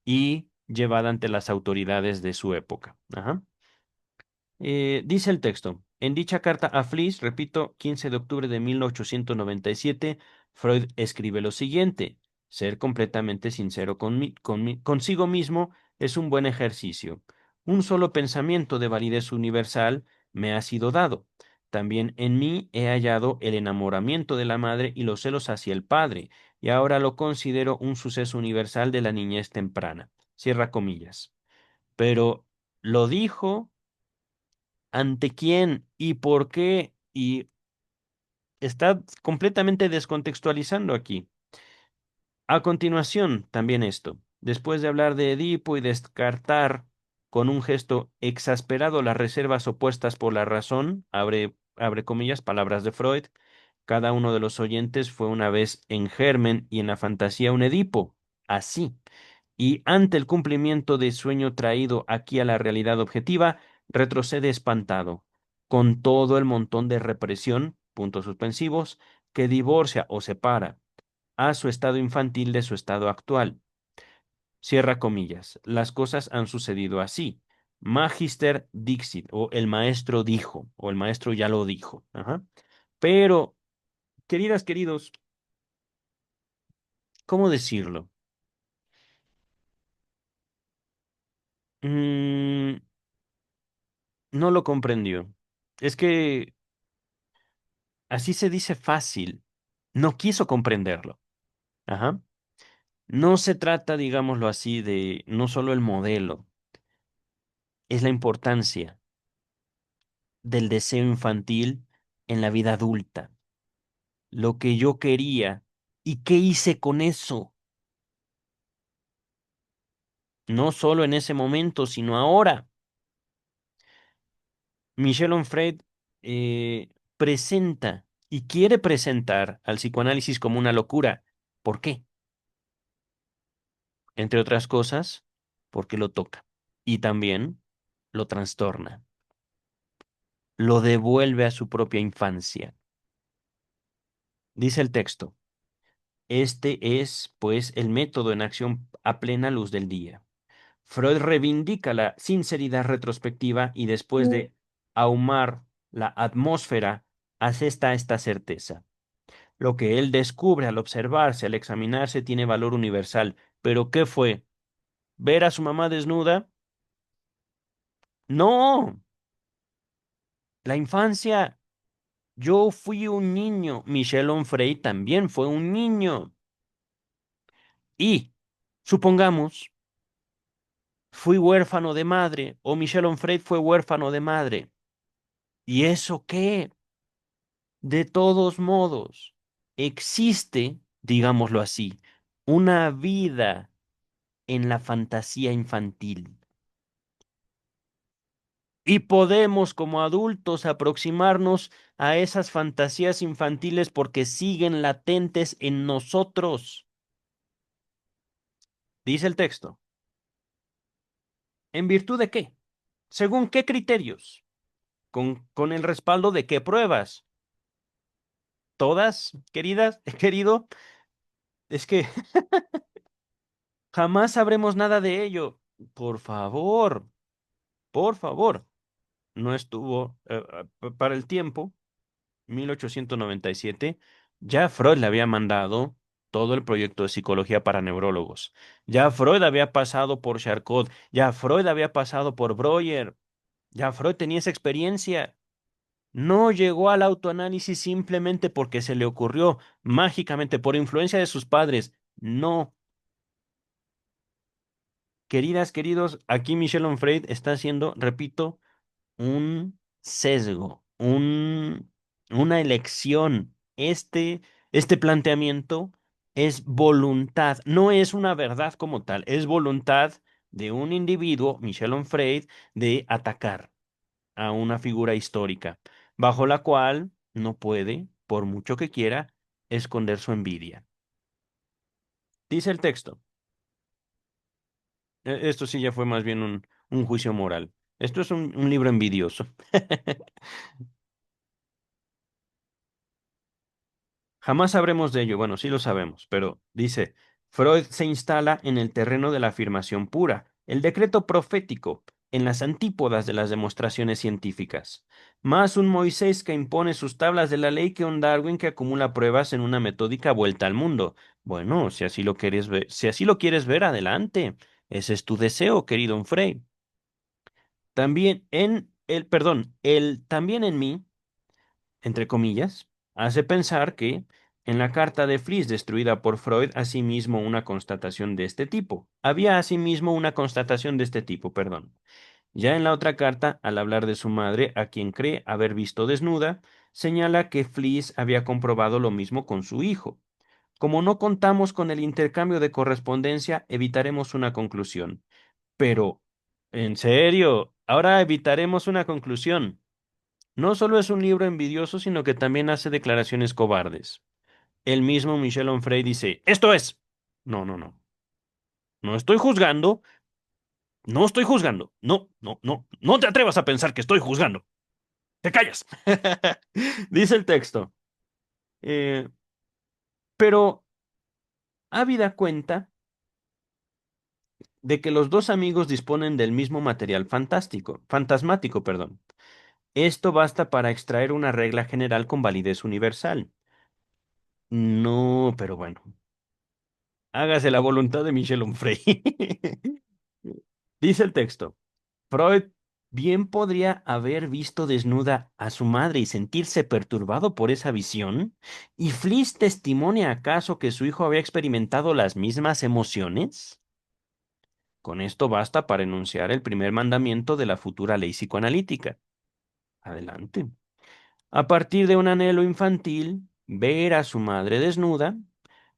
y llevada ante las autoridades de su época. Ajá. Dice el texto, en dicha carta a Fliess, repito, 15 de octubre de 1897, Freud escribe lo siguiente: ser completamente sincero consigo mismo es un buen ejercicio. Un solo pensamiento de validez universal me ha sido dado. También en mí he hallado el enamoramiento de la madre y los celos hacia el padre, y ahora lo considero un suceso universal de la niñez temprana. Cierra comillas. Pero lo dijo. ¿Ante quién y por qué? Y está completamente descontextualizando aquí. A continuación, también esto. Después de hablar de Edipo y descartar con un gesto exasperado las reservas opuestas por la razón, abre comillas, palabras de Freud, cada uno de los oyentes fue una vez en germen y en la fantasía un Edipo. Así y ante el cumplimiento de sueño traído aquí a la realidad objetiva, retrocede espantado, con todo el montón de represión, puntos suspensivos, que divorcia o separa a su estado infantil de su estado actual. Cierra comillas. Las cosas han sucedido así. Magister dixit, o el maestro dijo, o el maestro ya lo dijo. Ajá. Pero, queridas, queridos, ¿cómo decirlo? Mm, no lo comprendió. Es que así se dice fácil. No quiso comprenderlo. Ajá. No se trata, digámoslo así, de no solo el modelo, es la importancia del deseo infantil en la vida adulta. Lo que yo quería y qué hice con eso. no solo en ese momento, sino ahora. Michel Onfray presenta y quiere presentar al psicoanálisis como una locura. ¿Por qué? Entre otras cosas, porque lo toca y también lo trastorna, lo devuelve a su propia infancia. Dice el texto, este es, pues, el método en acción a plena luz del día. Freud reivindica la sinceridad retrospectiva y después de ahumar la atmósfera, asesta esta certeza. Lo que él descubre al observarse, al examinarse, tiene valor universal. ¿Pero qué fue? ¿Ver a su mamá desnuda? No, la infancia. Yo fui un niño. Michel Onfray también fue un niño. Y, supongamos, fui huérfano de madre o Michel Onfray fue huérfano de madre. ¿Y eso qué? De todos modos, existe, digámoslo así, una vida en la fantasía infantil. Y podemos como adultos aproximarnos a esas fantasías infantiles porque siguen latentes en nosotros. Dice el texto. ¿En virtud de qué? ¿Según qué criterios? ¿Con el respaldo de qué pruebas? ¿Todas, queridas, querido? Es que jamás sabremos nada de ello. Por favor, por favor. No estuvo para el tiempo. 1897, ya Freud le había mandado todo el proyecto de psicología para neurólogos. Ya Freud había pasado por Charcot, ya Freud había pasado por Breuer, ya Freud tenía esa experiencia. No llegó al autoanálisis simplemente porque se le ocurrió mágicamente por influencia de sus padres. No, queridas, queridos, aquí Michel Onfray está haciendo, repito, un sesgo, una elección. Este planteamiento es voluntad, no es una verdad como tal, es voluntad de un individuo, Michel Onfray, de atacar a una figura histórica, bajo la cual no puede, por mucho que quiera, esconder su envidia. Dice el texto. Esto sí ya fue más bien un juicio moral. Esto es un libro envidioso. Jamás sabremos de ello, bueno, sí lo sabemos, pero dice, Freud se instala en el terreno de la afirmación pura, el decreto profético, en las antípodas de las demostraciones científicas. Más un Moisés que impone sus tablas de la ley que un Darwin que acumula pruebas en una metódica vuelta al mundo. Bueno, si así lo quieres ver, si así lo quieres ver, adelante. Ese es tu deseo, querido Frey. También también en mí entre comillas, hace pensar que en la carta de Fliess destruida por Freud, asimismo una constatación de este tipo. Había asimismo una constatación de este tipo, perdón. Ya en la otra carta, al hablar de su madre, a quien cree haber visto desnuda, señala que Fliess había comprobado lo mismo con su hijo. Como no contamos con el intercambio de correspondencia, evitaremos una conclusión. Pero, ¿en serio? Ahora evitaremos una conclusión. No solo es un libro envidioso, sino que también hace declaraciones cobardes. El mismo Michel Onfray dice, esto es. No, no, no. No estoy juzgando. No estoy juzgando. No, no, no. No te atrevas a pensar que estoy juzgando. Te callas. Dice el texto. Eh, pero habida cuenta de que los dos amigos disponen del mismo material fantasmático, perdón. Esto basta para extraer una regla general con validez universal. No, pero bueno. Hágase la voluntad de Michel Onfray. Dice el texto, Freud bien podría haber visto desnuda a su madre y sentirse perturbado por esa visión. ¿Y Fliss testimonia acaso que su hijo había experimentado las mismas emociones? Con esto basta para enunciar el primer mandamiento de la futura ley psicoanalítica. Adelante. A partir de un anhelo infantil, ver a su madre desnuda,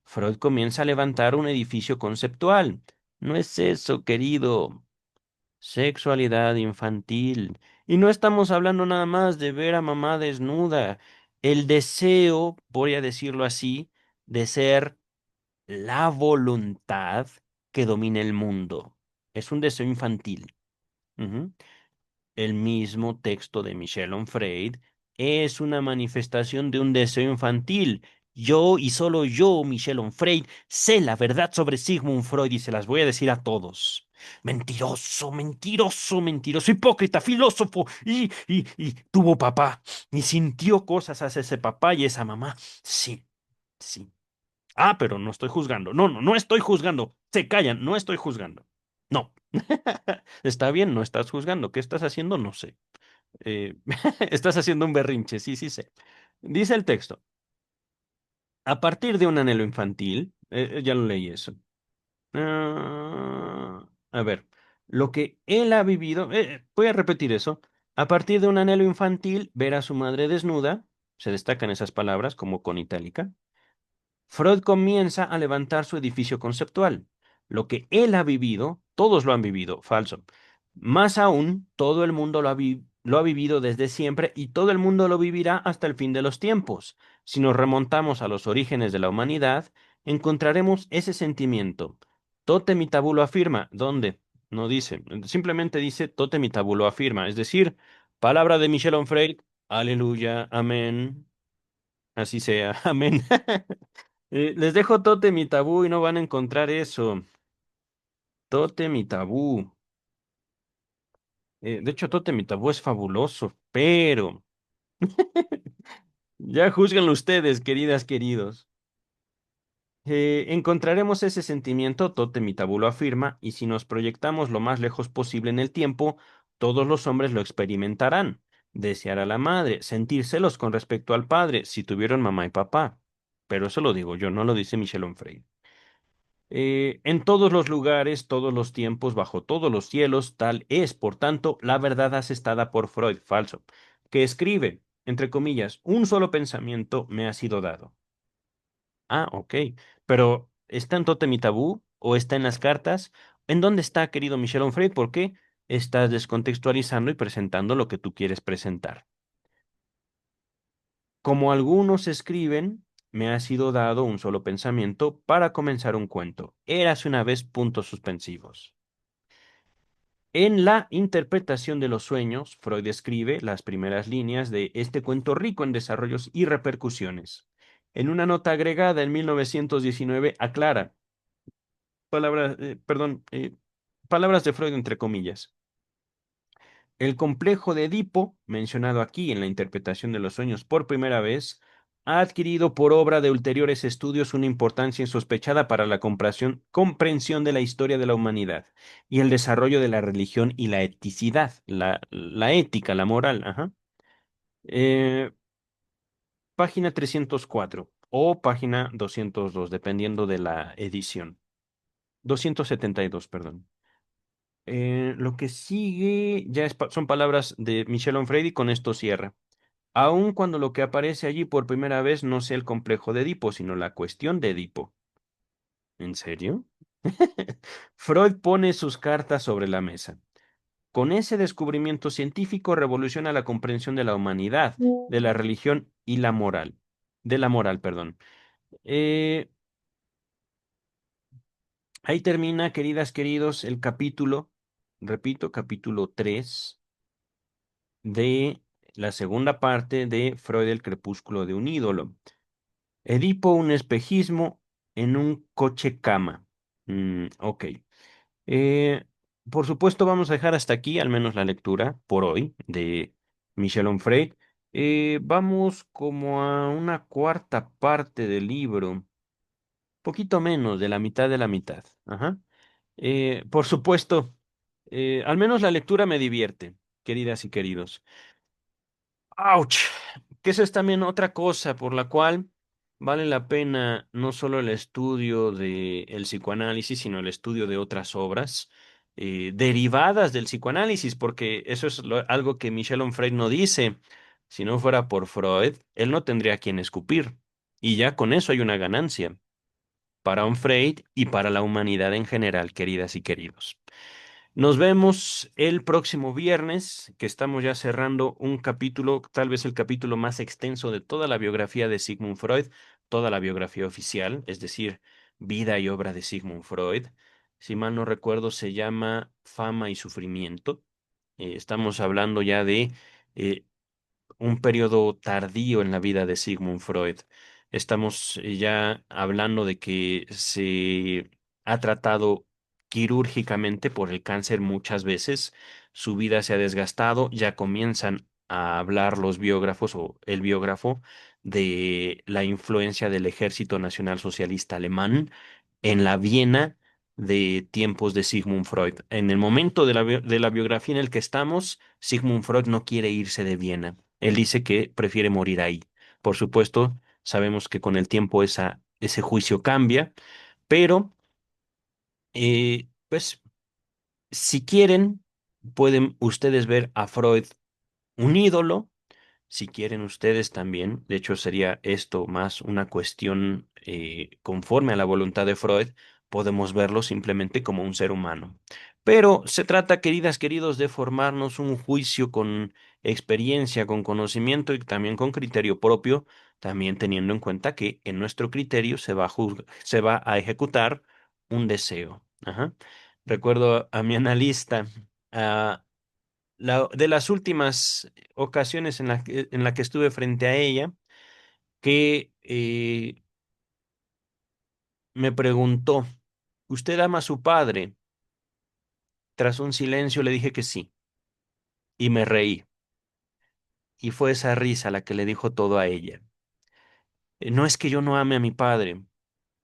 Freud comienza a levantar un edificio conceptual. No es eso, querido. Sexualidad infantil. Y no estamos hablando nada más de ver a mamá desnuda. El deseo, voy a decirlo así, de ser la voluntad que domina el mundo. Es un deseo infantil. Ujú. El mismo texto de Michel Onfray es una manifestación de un deseo infantil. Yo y solo yo, Michel Onfray, sé la verdad sobre Sigmund Freud y se las voy a decir a todos. Mentiroso, mentiroso, mentiroso, hipócrita, filósofo, y tuvo papá, y sintió cosas hacia ese papá y esa mamá. Sí, sí. Ah, pero no estoy juzgando. No, no, no estoy juzgando. Se callan, no estoy juzgando. No. Está bien, no estás juzgando. ¿Qué estás haciendo? No sé. Estás haciendo un berrinche, sí, sí sé. Dice el texto, a partir de un anhelo infantil, ya lo leí eso. A ver, lo que él ha vivido, voy a repetir eso. A partir de un anhelo infantil, ver a su madre desnuda, se destacan esas palabras como con itálica. Freud comienza a levantar su edificio conceptual. Lo que él ha vivido, todos lo han vivido, falso. Más aún, todo el mundo lo ha vivido desde siempre y todo el mundo lo vivirá hasta el fin de los tiempos. Si nos remontamos a los orígenes de la humanidad, encontraremos ese sentimiento. Totem y tabú lo afirma. ¿Dónde? No dice. Simplemente dice Totem y tabú lo afirma. Es decir, palabra de Michel Onfray. Aleluya, amén. Así sea, amén. Les dejo Totem y Tabú y no van a encontrar eso. Totem y Tabú. De hecho, Totem y Tabú es fabuloso, pero ya juzguenlo ustedes, queridas, queridos. Encontraremos ese sentimiento, Totem y Tabú lo afirma, y si nos proyectamos lo más lejos posible en el tiempo, todos los hombres lo experimentarán. Desear a la madre, sentir celos con respecto al padre, si tuvieron mamá y papá. Pero eso lo digo yo, no lo dice Michel Onfray. En todos los lugares, todos los tiempos, bajo todos los cielos, tal es, por tanto, la verdad asestada por Freud, falso, que escribe, entre comillas, un solo pensamiento me ha sido dado. Ah, ok, pero ¿está en Tótem y Tabú o está en las cartas? ¿En dónde está, querido Michel Onfray? ¿Por qué estás descontextualizando y presentando lo que tú quieres presentar? Como algunos escriben, me ha sido dado un solo pensamiento para comenzar un cuento. Érase una vez puntos suspensivos. En la interpretación de los sueños, Freud escribe las primeras líneas de este cuento rico en desarrollos y repercusiones. En una nota agregada en 1919 aclara, perdón, palabras de Freud entre comillas. El complejo de Edipo, mencionado aquí en la interpretación de los sueños por primera vez, ha adquirido por obra de ulteriores estudios una importancia insospechada para la comprensión de la historia de la humanidad y el desarrollo de la religión y la eticidad, la ética, la moral. Ajá. Eh, Página 304 o página 202, dependiendo de la edición. 272, perdón. Lo que sigue ya son palabras de Michel Onfray y con esto cierra. Aun cuando lo que aparece allí por primera vez no sea el complejo de Edipo, sino la cuestión de Edipo. ¿En serio? Freud pone sus cartas sobre la mesa. Con ese descubrimiento científico revoluciona la comprensión de la humanidad, de la religión y la moral. De la moral, perdón. Eh, Ahí termina, queridas, queridos, el capítulo, repito, capítulo 3 de la segunda parte de Freud, el crepúsculo de un ídolo. Edipo, un espejismo en un coche cama. Ok. Eh, por supuesto, vamos a dejar hasta aquí, al menos la lectura por hoy, de Michel Onfray. Vamos como a una cuarta parte del libro, poquito menos de la mitad de la mitad. Ajá. Por supuesto, al menos la lectura me divierte, queridas y queridos. ¡Auch! Que esa es también otra cosa por la cual vale la pena no solo el estudio del psicoanálisis, sino el estudio de otras obras derivadas del psicoanálisis, porque eso es algo que Michel Onfray no dice. Si no fuera por Freud, él no tendría a quien escupir. Y ya con eso hay una ganancia. para Onfray y para la humanidad en general, queridas y queridos. Nos vemos el próximo viernes, que estamos ya cerrando un capítulo, tal vez el capítulo más extenso de toda la biografía de Sigmund Freud, toda la biografía oficial, es decir, vida y obra de Sigmund Freud. Si mal no recuerdo, se llama Fama y Sufrimiento. Estamos hablando ya de eh, un periodo tardío en la vida de Sigmund Freud. Estamos ya hablando de que se ha tratado quirúrgicamente por el cáncer muchas veces, su vida se ha desgastado, ya comienzan a hablar los biógrafos o el biógrafo de la influencia del Ejército Nacional Socialista Alemán en la Viena de tiempos de Sigmund Freud. En el momento de de la biografía en el que estamos, Sigmund Freud no quiere irse de Viena. Él dice que prefiere morir ahí. Por supuesto, sabemos que con el tiempo ese juicio cambia, pero pues si quieren, pueden ustedes ver a Freud un ídolo. Si quieren ustedes también, de hecho sería esto más una cuestión conforme a la voluntad de Freud, podemos verlo simplemente como un ser humano. Pero se trata, queridas, queridos, de formarnos un juicio con experiencia, con conocimiento y también con criterio propio, también teniendo en cuenta que en nuestro criterio se va a ejecutar un deseo. Ajá. Recuerdo a mi analista, de las últimas ocasiones en la que estuve frente a ella, que me preguntó, ¿usted ama a su padre? Tras un silencio le dije que sí, y me reí, y fue esa risa la que le dijo todo a ella. No es que yo no ame a mi padre,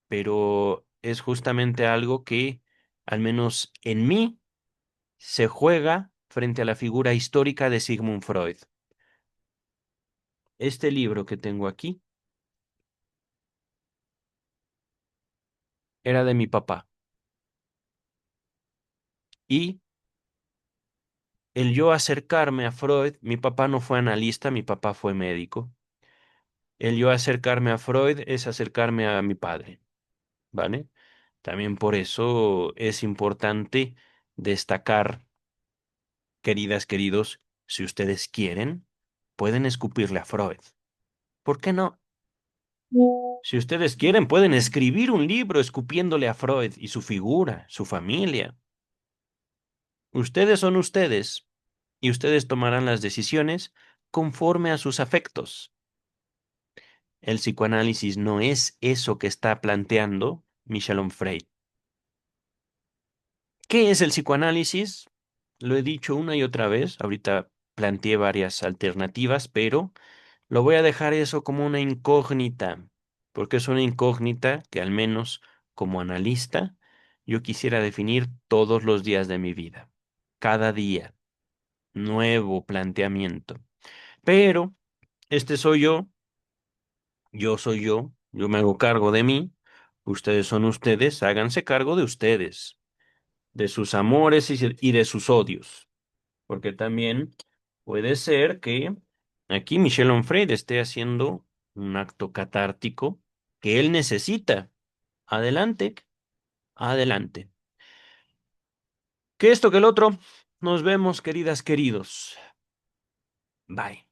pero es justamente algo que, al menos en mí, se juega frente a la figura histórica de Sigmund Freud. Este libro que tengo aquí era de mi papá. Y el yo acercarme a Freud, mi papá no fue analista, mi papá fue médico. El yo acercarme a Freud es acercarme a mi padre, ¿vale? También por eso es importante destacar, queridas, queridos, si ustedes quieren, pueden escupirle a Freud. ¿Por qué no? Si ustedes quieren, pueden escribir un libro escupiéndole a Freud y su figura, su familia. Ustedes son ustedes y ustedes tomarán las decisiones conforme a sus afectos. El psicoanálisis no es eso que está planteando Michel Onfray. ¿Qué es el psicoanálisis? Lo he dicho una y otra vez, ahorita planteé varias alternativas, pero lo voy a dejar eso como una incógnita, porque es una incógnita que al menos como analista yo quisiera definir todos los días de mi vida. Cada día, nuevo planteamiento. Pero este soy yo soy yo me hago cargo de mí, ustedes son ustedes, háganse cargo de ustedes, de sus amores y de sus odios, porque también puede ser que aquí Michel Onfray esté haciendo un acto catártico que él necesita. Adelante, adelante. Que esto que el otro, nos vemos, queridas, queridos. Bye.